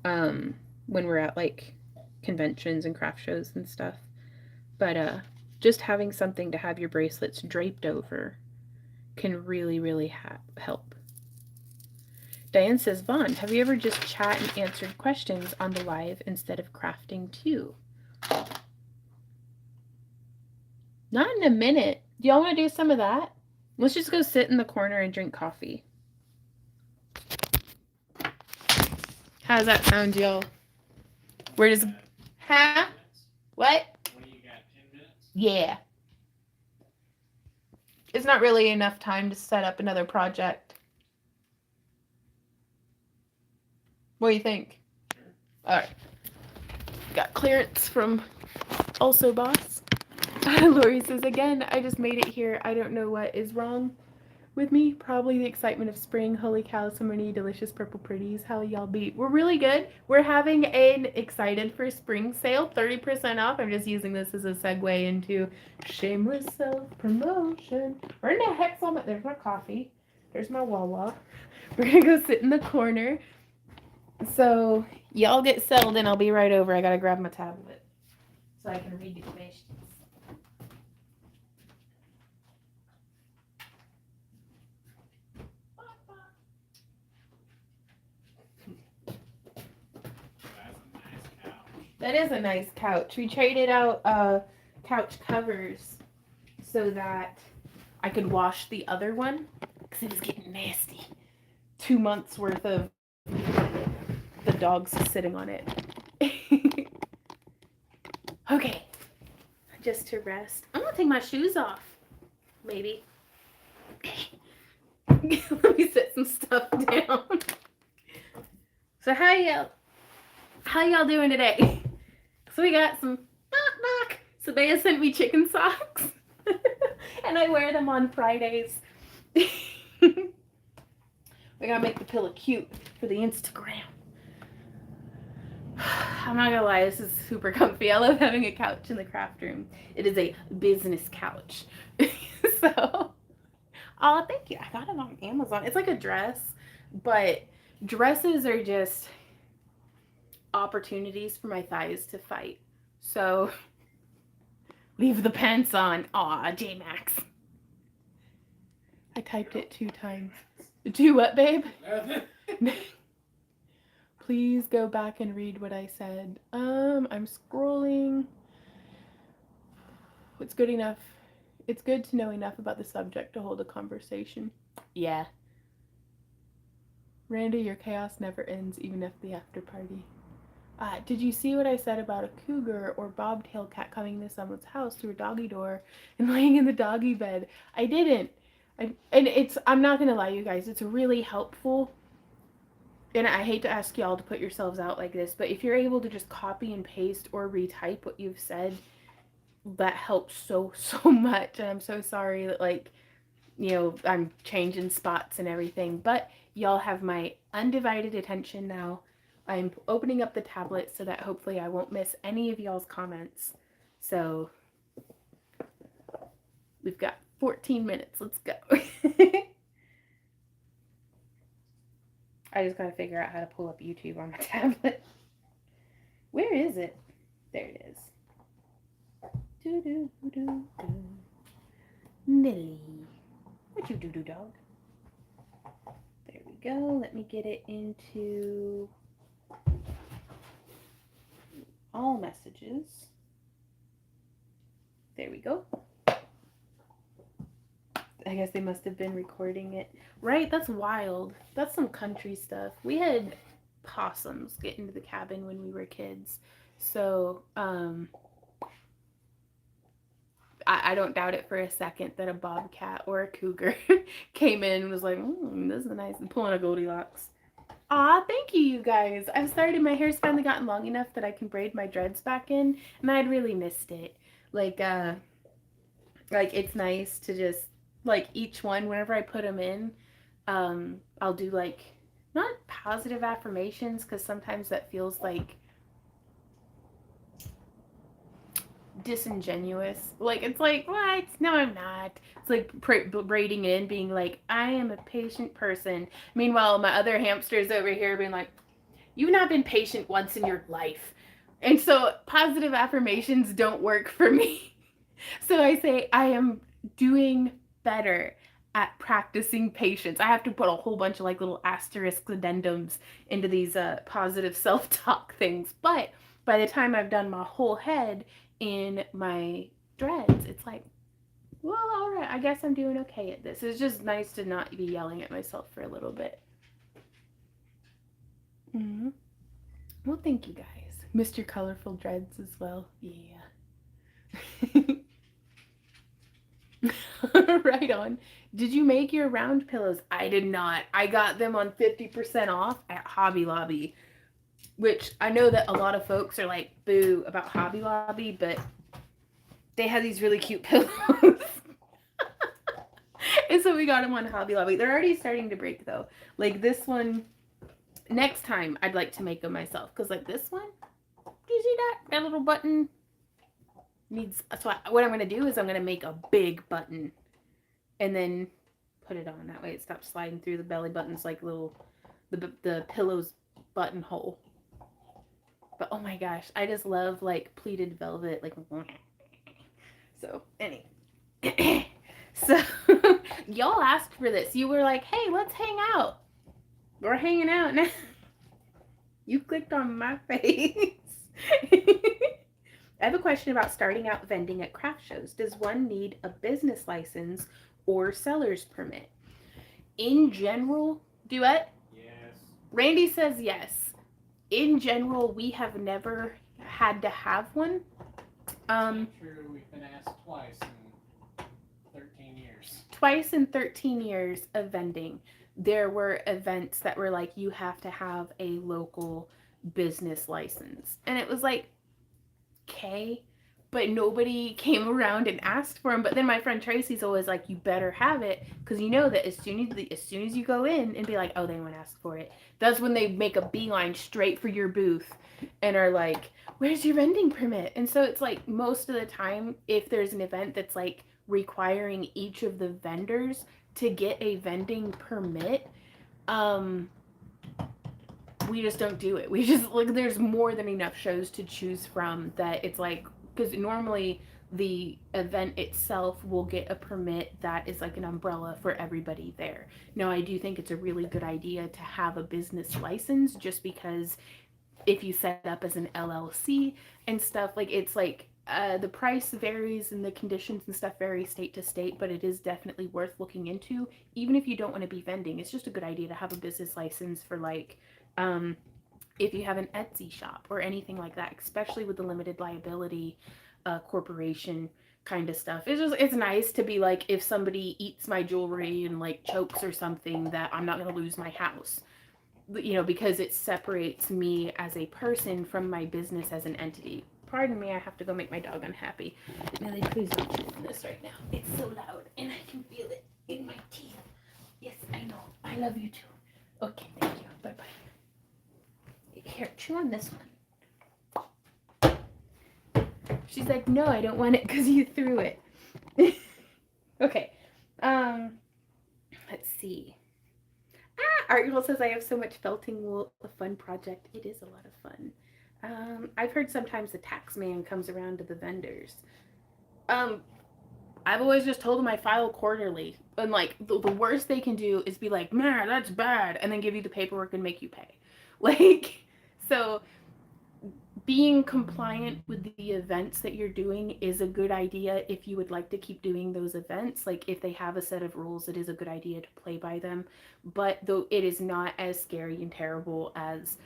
when we're at like conventions and craft shows and stuff. But just having something to have your bracelets draped over can really, really help. Diane says, Vaughn, have you ever just chat and answered questions on the live instead of crafting too? Not in a minute. Do y'all want to do some of that? Let's just go sit in the corner and drink coffee. How's that sound, y'all? Where does... Huh? What? What do you got, 10 minutes? Yeah. It's not really enough time to set up another project. What do you think? Sure. Alright. Got clearance from Also Boss. Lori says, again, I just made it here. I don't know what is wrong with me. Probably the excitement of spring. Holy cow, so many delicious purple pretties. How y'all be? We're really good. We're having an excited for spring sale, 30% off. I'm just using this as a segue into shameless self-promotion. Where in the heck's all my... There's my coffee. There's my Wawa. We're gonna go sit in the corner. So y'all get settled and I'll be right over. I gotta grab my tablet so I can read the questions. That is a nice couch. We traded out couch covers so that I could wash the other one because it was getting nasty. 2 months worth of the dogs sitting on it. Okay, just to rest. I'm gonna take my shoes off. Maybe. Let me set some stuff down. So how y'all doing today? So we got some knock. Sabea sent me chicken socks. And I wear them on Fridays. We gotta make the pillow cute for the Instagram. I'm not gonna lie, this is super comfy. I love having a couch in the craft room. It is a business couch. So, oh, thank you. I got it on Amazon. It's like a dress, but dresses are just opportunities for my thighs to fight. So Leave the pants on. Aw, J-Max. I typed it 2 times. 2 what, babe? Please go back and read what I said. I'm scrolling. It's good enough. It's good to know enough about the subject to hold a conversation. Yeah. Randy, your chaos never ends, even at the after party. Did you see what I said about a cougar or bobtail cat coming to someone's house through a doggy door and laying in the doggy bed? I didn't. I'm not gonna lie, you guys, it's really helpful. And I hate to ask y'all to put yourselves out like this, but if you're able to just copy and paste or retype what you've said, that helps so much. And I'm so sorry that, like, you know, I'm changing spots and everything, but y'all have my undivided attention now. I'm opening up the tablet so that hopefully I won't miss any of y'all's comments. So we've got 14 minutes. Let's go. I just gotta figure out how to pull up YouTube on my tablet. Where is it? There it is. Do-do-do-do. Millie. What you do, dog? There we go. Let me get it into all messages. There we go. I guess they must have been recording it. Right? That's wild. That's some country stuff. We had possums get into the cabin when we were kids. So, I don't doubt it for a second that a bobcat or a cougar came in and was like, this is nice, and pulling a Goldilocks. Aw, thank you, you guys. I've started, my hair's finally gotten long enough that I can braid my dreads back in, and I'd really missed it. Like it's nice to just, like, each one, whenever I put them in, I'll do, like, not positive affirmations, because sometimes that feels like disingenuous. Like, it's like, what? No, I'm not. It's like braiding in, being like, I am a patient person. Meanwhile, my other hamsters over here being like, you've not been patient once in your life. And so positive affirmations don't work for me. So I say, I am doing better at practicing patience. I have to put a whole bunch of, like, little asterisk addendums into these positive self-talk things. But by the time I've done my whole head in my dreads, it's like, well, all right, I guess I'm doing okay at this. It's just nice to not be yelling at myself for a little bit. Mm-hmm. Well, thank you guys. Mr. Colorful Dreads as well. Yeah. Right on. Did you make your round pillows? I did not. I got them on 50% off at Hobby Lobby, which I know that a lot of folks are like, boo about Hobby Lobby, but they had these really cute pillows. And so we got them on Hobby Lobby. They're already starting to break, though. Like this one, next time I'd like to make them myself. Because, like, this one, do you see that? That little button needs, so what I'm going to do is I'm going to make a big button and then put it on. That way it stops sliding through the belly buttons like little, the pillow's buttonhole. But oh my gosh, I just love, like, pleated velvet, like, so anyway. So y'all asked for this. You were like, hey, let's hang out. We're hanging out now. You clicked on my face. I have a question about starting out vending at craft shows. Does one need a business license or seller's permit? In general, duet? Yes. Randy says yes. In general, we have never had to have one. True, we've been asked twice in 13 years. Twice in 13 years of vending, there were events that were like, you have to have a local business license. And it was like, okay, but nobody came around and asked for them. But then my friend Tracy's always like, you better have it, because you know that as soon as you go in and be like, oh, they won't ask for it, that's when they make a beeline straight for your booth and are like, where's your vending permit? And so it's like, most of the time, if there's an event that's like requiring each of the vendors to get a vending permit, we just don't do it. We just, like, there's more than enough shows to choose from that it's like, because normally the event itself will get a permit that is like an umbrella for everybody there. Now, I do think it's a really good idea to have a business license, just because if you set up as an LLC and stuff, like it's like the price varies and the conditions and stuff vary state to state, but it is definitely worth looking into. Even if you don't want to be vending, it's just a good idea to have a business license for like if you have an Etsy shop or anything like that, especially with the limited liability corporation kind of stuff. It's nice to be like, if somebody eats my jewelry and like chokes or something, that I'm not going to lose my house, you know, because it separates me as a person from my business as an entity. Pardon me, I have to go make my dog unhappy. Millie, please don't chew on this right now. It's so loud and I can feel it in my teeth. Yes, I know. I love you too. Okay, thank you. Bye-bye. Here, chew on this one. She's like, no, I don't want it because you threw it. Okay. Let's see. Art Girl says, I have so much felting wool. A fun project. It is a lot of fun. I've heard sometimes the tax man comes around to the vendors. I've always just told them I file quarterly. And like, the worst they can do is be like, man, that's bad. And then give you the paperwork and make you pay. Like, so being compliant with the events that you're doing is a good idea if you would like to keep doing those events. Like, if they have a set of rules, it is a good idea to play by them. But though it is not as scary and terrible as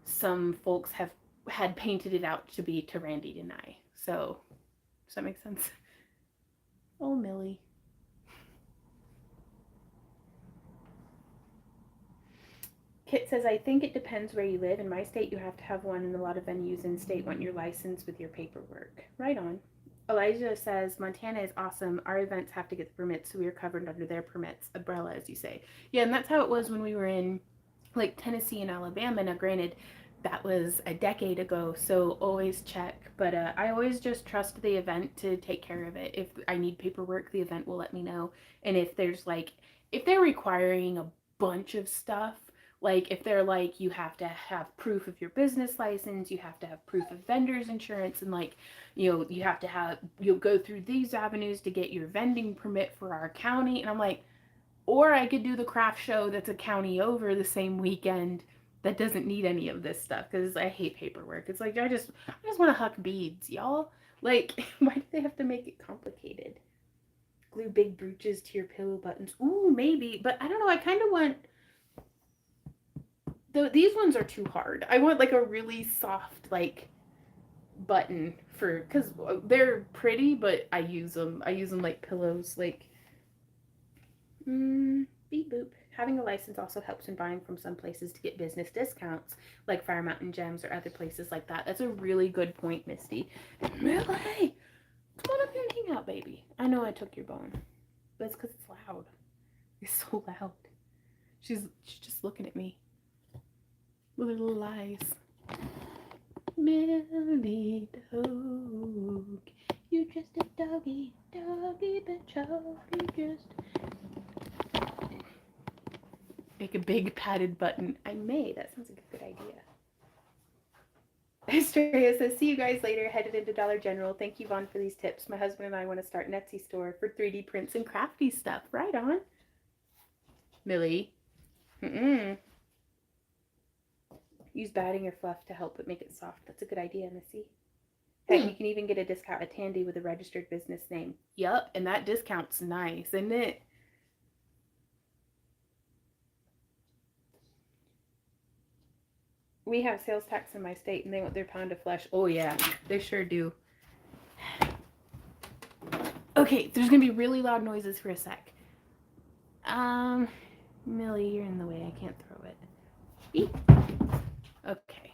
some folks have had painted it out to be to Randy and I. So, does that make sense? Oh, Millie. Kit says, I think it depends where you live. In my state, you have to have one, and a lot of venues in state want your license with your paperwork. Right on. Elijah says, Montana is awesome. Our events have to get the permits, so we are covered under their permits. Umbrella, as you say. Yeah, and that's how it was when we were in, like, Tennessee and Alabama. Now, granted, that was a decade ago, so always check. But I always just trust the event to take care of it. If I need paperwork, the event will let me know. And if there's, like, if they're requiring a bunch of stuff, like if they're like, you have to have proof of your business license, you have to have proof of vendor's insurance, and like, you know, you have to have, you'll go through these avenues to get your vending permit for our county. And I'm like, or I could do the craft show that's a county over the same weekend that doesn't need any of this stuff, because I hate paperwork. It's like, I just want to huck beads, y'all. Like, why do they have to make it complicated? Glue big brooches to your pillow buttons. Ooh, maybe, but I don't know. I kind of want, these ones are too hard. I want like a really soft, like, button for, because they're pretty, but I use them like pillows. Like, beep boop. Having a license also helps in buying from some places to get business discounts, like Fire Mountain Gems or other places like that. That's a really good point, Misty. Millie, come on up here and hang out, baby. I know I took your bone, but it's because it's loud. It's so loud. She's just looking at me with her little eyes. Millie dog, you just a doggy, doggy bitch, you just make a big padded button. I may. That sounds like a good idea. Astraea says, see you guys later. Headed into Dollar General. Thank you, Vaughn, for these tips. My husband and I want to start an Etsy store for 3D prints and crafty stuff. Right on. Millie. Use batting or fluff to help it make it soft. That's a good idea, Missy. Heck, you can even get a discount at Tandy with a registered business name. Yup, and that discount's nice, isn't it? We have sales tax in my state, and they want their pound of flesh. Oh, yeah, they sure do. Okay, there's going to be really loud noises for a sec. Millie, you're in the way. I can't throw it. Beep. Okay.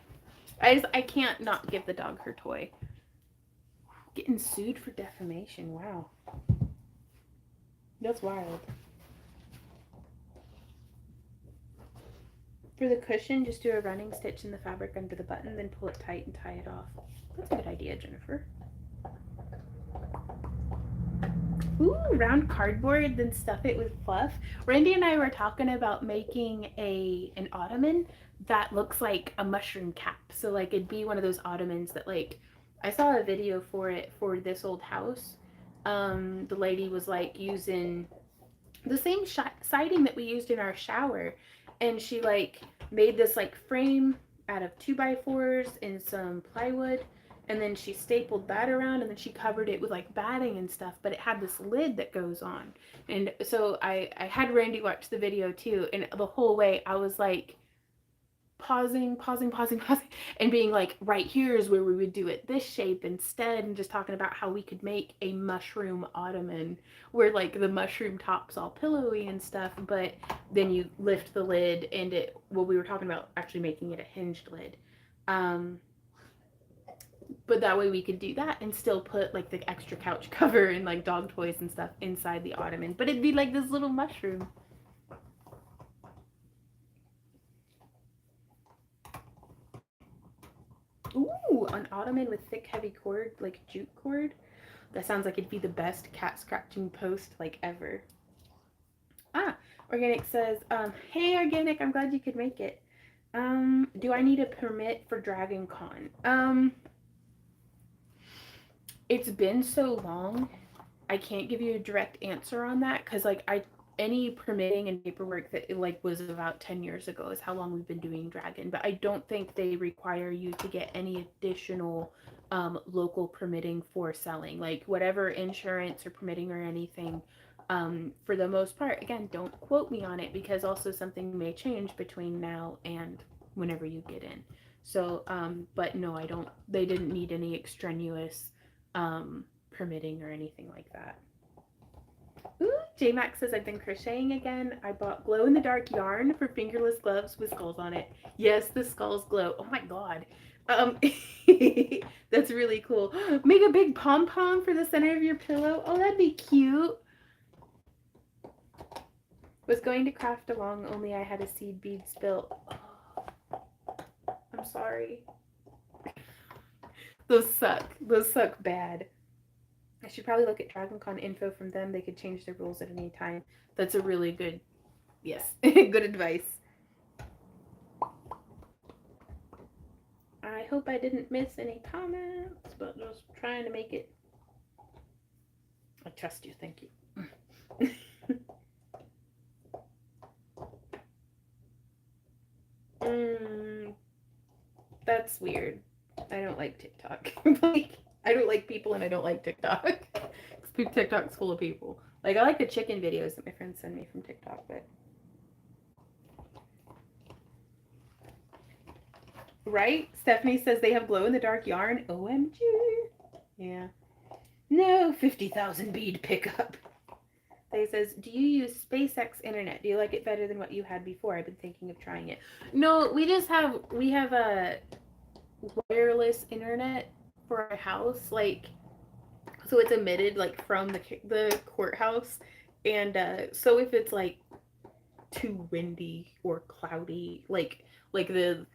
I can't not give the dog her toy. Getting sued for defamation. Wow. That's wild. For the cushion, just do a running stitch in the fabric under the button, then pull it tight and tie it off. That's a good idea, Jennifer. Ooh, round cardboard, then stuff it with fluff. Randy and I were talking about making an ottoman that looks like a mushroom cap. So like it'd be one of those ottomans that like I saw a video for it for this old house. The lady was like using the same siding that we used in our shower, and she like made this like frame out of 2x4s and some plywood, and then she stapled that around, and then she covered it with like batting and stuff, but it had this lid that goes on. And so I had Randy watch the video too, and the whole way I was like pausing, and being like, right here is where we would do it this shape instead, and just talking about how we could make a mushroom ottoman where like the mushroom top's all pillowy and stuff, but then you lift the lid and we were talking about actually making it a hinged lid. But that way we could do that and still put like the extra couch cover and like dog toys and stuff inside the ottoman, but it'd be like this little mushroom. Ooh, an ottoman with thick, heavy cord, like jute cord. That sounds like it'd be the best cat scratching post like ever. Organic says, hey Organic, I'm glad you could make it. Do I need a permit for Dragon Con? It's been so long, I can't give you a direct answer on that, because like any permitting and paperwork that like was about 10 years ago is how long we've been doing Dragon, but I don't think they require you to get any additional local permitting for selling, like whatever insurance or permitting or anything. For the most part, again, don't quote me on it, because also something may change between now and whenever you get in. So but no, they didn't need any extraneous permitting or anything like that. Ooh, J-Max says, I've been crocheting again. I bought glow-in-the-dark yarn for fingerless gloves with skulls on it. Yes, the skulls glow. Oh my god. That's really cool. Make a big pom-pom for the center of your pillow. Oh, that'd be cute. Was going to craft along, only I had a seed bead spilt. Oh, I'm sorry. Those suck bad. I should probably look at DragonCon info from them. They could change their rules at any time. That's a really good, yes, good advice. I hope I didn't miss any comments, but just trying to make it. I trust you. Thank you. That's weird. I don't like TikTok. I don't like people, and I don't like TikTok. Because TikTok's full of people. Like, I like the chicken videos that my friends send me from TikTok, but... Right? Stephanie says they have glow-in-the-dark yarn. OMG. Yeah. No 50,000 bead pickup. They says, do you use SpaceX internet? Do you like it better than what you had before? I've been thinking of trying it. No, we have a wireless internet for our house, like, so it's emitted like from the courthouse, and so if it's like too windy or cloudy, like the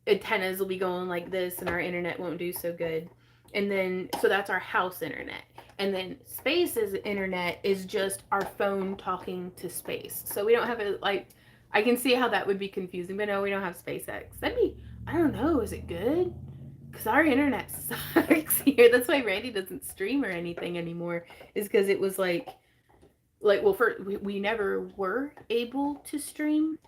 antennas will be going like this, and our internet won't do so good. And then so that's our house internet, and then Space's internet is just our phone talking to space. So we don't have it, like, I can see how that would be confusing, but no, we don't have SpaceX. That'd be, I don't know, is it good? Because our internet sucks here. That's why Randy doesn't stream or anything anymore, is because it was like well, we never were able to stream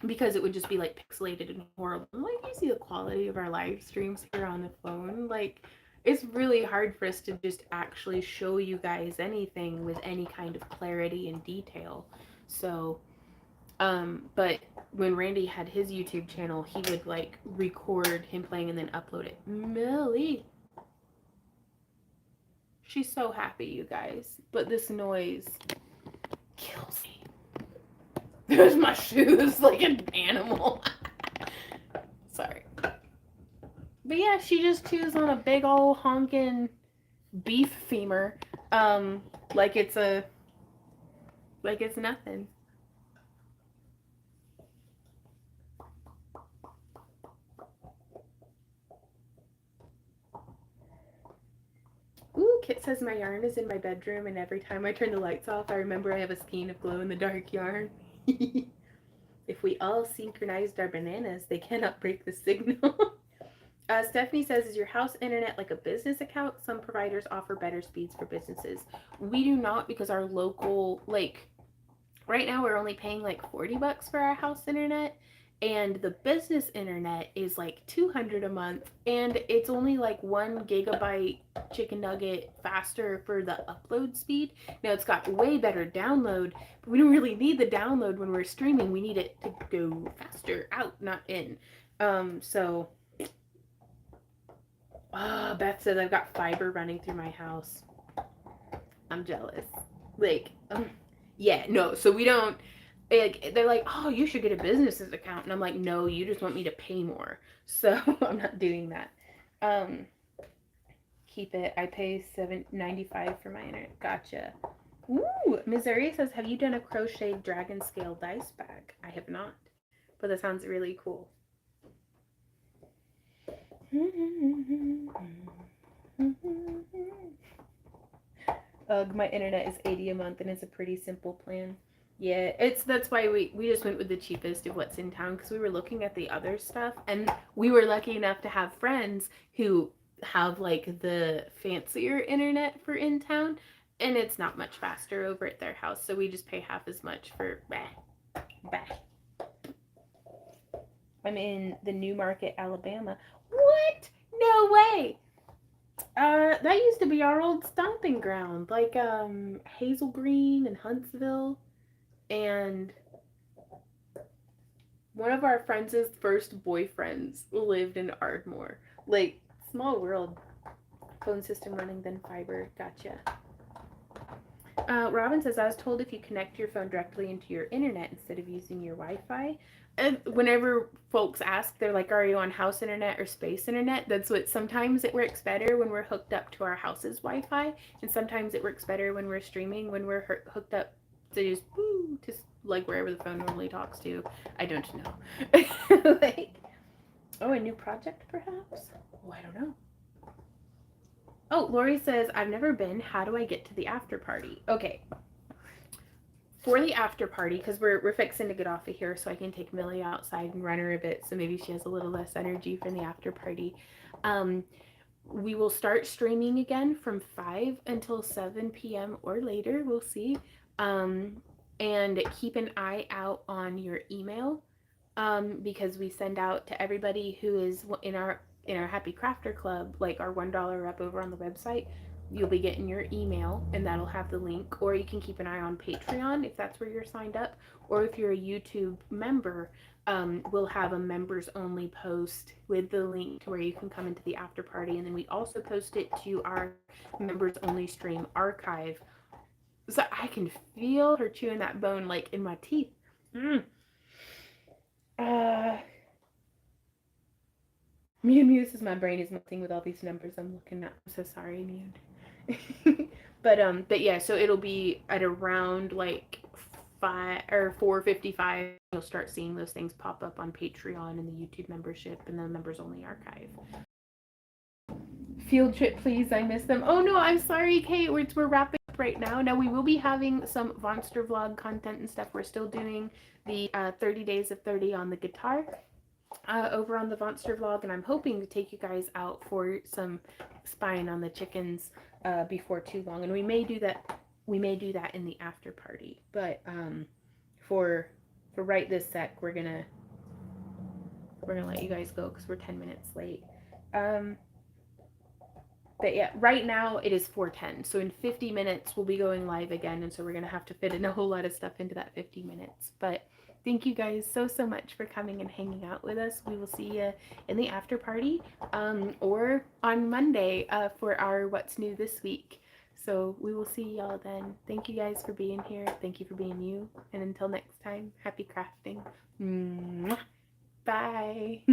because it would just be like pixelated and horrible. Like, you see the quality of our live streams here on the phone. Like, it's really hard for us to just actually show you guys anything with any kind of clarity and detail. So, but when Randy had his YouTube channel, he would like record him playing and then upload it. Millie. She's so happy, you guys. But this noise kills me. There's my shoes like an animal. Sorry. But yeah, she just chews on a big old honkin' beef femur. Like it's nothing. Ooh, Kit says my yarn is in my bedroom, and every time I turn the lights off, I remember I have a skein of glow-in-the-dark yarn. If we all synchronized our bananas, they cannot break the signal. Stephanie says, is your house internet like a business account? Some providers offer better speeds for businesses. We do not, because our local, like, right now we're only paying like $40 for our house internet, and the business internet is like $200 a month, and it's only like 1 GB chicken nugget faster for the upload speed. Now it's got way better download, but we don't really need the download when we're streaming. We need it to go faster out, not in. So Beth says, I've got fiber running through my house. I'm jealous. Like, yeah, no, so we don't, like, they're like, oh, you should get a business's account. And I'm like, no, you just want me to pay more. So I'm not doing that. Keep it. I pay $7.95 for my internet. Gotcha. Ooh, Missouri says, have you done a crocheted dragon scale dice bag? I have not, but that sounds really cool. My internet is $80 a month, and it's a pretty simple plan. Yeah, that's why we just went with the cheapest of what's in town, because we were looking at the other stuff, and we were lucky enough to have friends who have like the fancier internet for in town, and it's not much faster over at their house, so we just pay half as much for I'm in the New Market, Alabama. What? No way. That used to be our old stomping ground, like Hazel Green and Huntsville, and one of our friends' first boyfriends lived in Ardmore. Like, small world. Phone system running, then fiber. Gotcha. Robin says, I was told if you connect your phone directly into your internet instead of using your Wi-Fi. And whenever folks ask, they're like, are you on house internet or space internet? That's what, sometimes it works better when we're hooked up to our house's Wi-Fi, and sometimes it works better when we're streaming, when we're hooked up to just like wherever the phone normally talks to. I don't know. Like, oh, a new project perhaps? Oh, I don't know. Oh, Lori says, I've never been. How do I get to the after party? Okay. For the after party, because we're fixing to get off of here so I can take Millie outside and run her a bit, so maybe she has a little less energy for the after party. We will start streaming again from 5 until 7 p.m. or later. We'll see. And keep an eye out on your email, because we send out to everybody who is in our Happy Crafter Club, like our $1 up over on the website. You'll be getting your email, and that'll have the link. Or you can keep an eye on Patreon if that's where you're signed up. Or if you're a YouTube member, we'll have a members only post with the link to where you can come into the after party. And then we also post it to our members only stream archive. So I can feel her chewing that bone like in my teeth. Mute says my brain is melting with all these numbers I'm looking at. I'm so sorry, Mute. But yeah, so it'll be at around like 5 or 4:55. You'll start seeing those things pop up on Patreon and the YouTube membership and the members only archive. Field trip, please. I miss them. Oh no, I'm sorry, Kate. We're wrapping up right now. Now we will be having some Vonster vlog content and stuff. We're still doing the 30 days of 30 on the guitar. Over on the Vonster vlog, and I'm hoping to take you guys out for some spying on the chickens before too long, and we may do that in the after party, but for right this sec we're gonna let you guys go because we're 10 minutes late. But yeah, right now it is 4:10, so in 50 minutes we'll be going live again, and so we're gonna have to fit in a whole lot of stuff into that 50 minutes. But thank you guys so much for coming and hanging out with us. We will see you in the after party, or on Monday for our What's New This Week. So we will see y'all then. Thank you guys for being here. Thank you for being you. And until next time, happy crafting. Bye.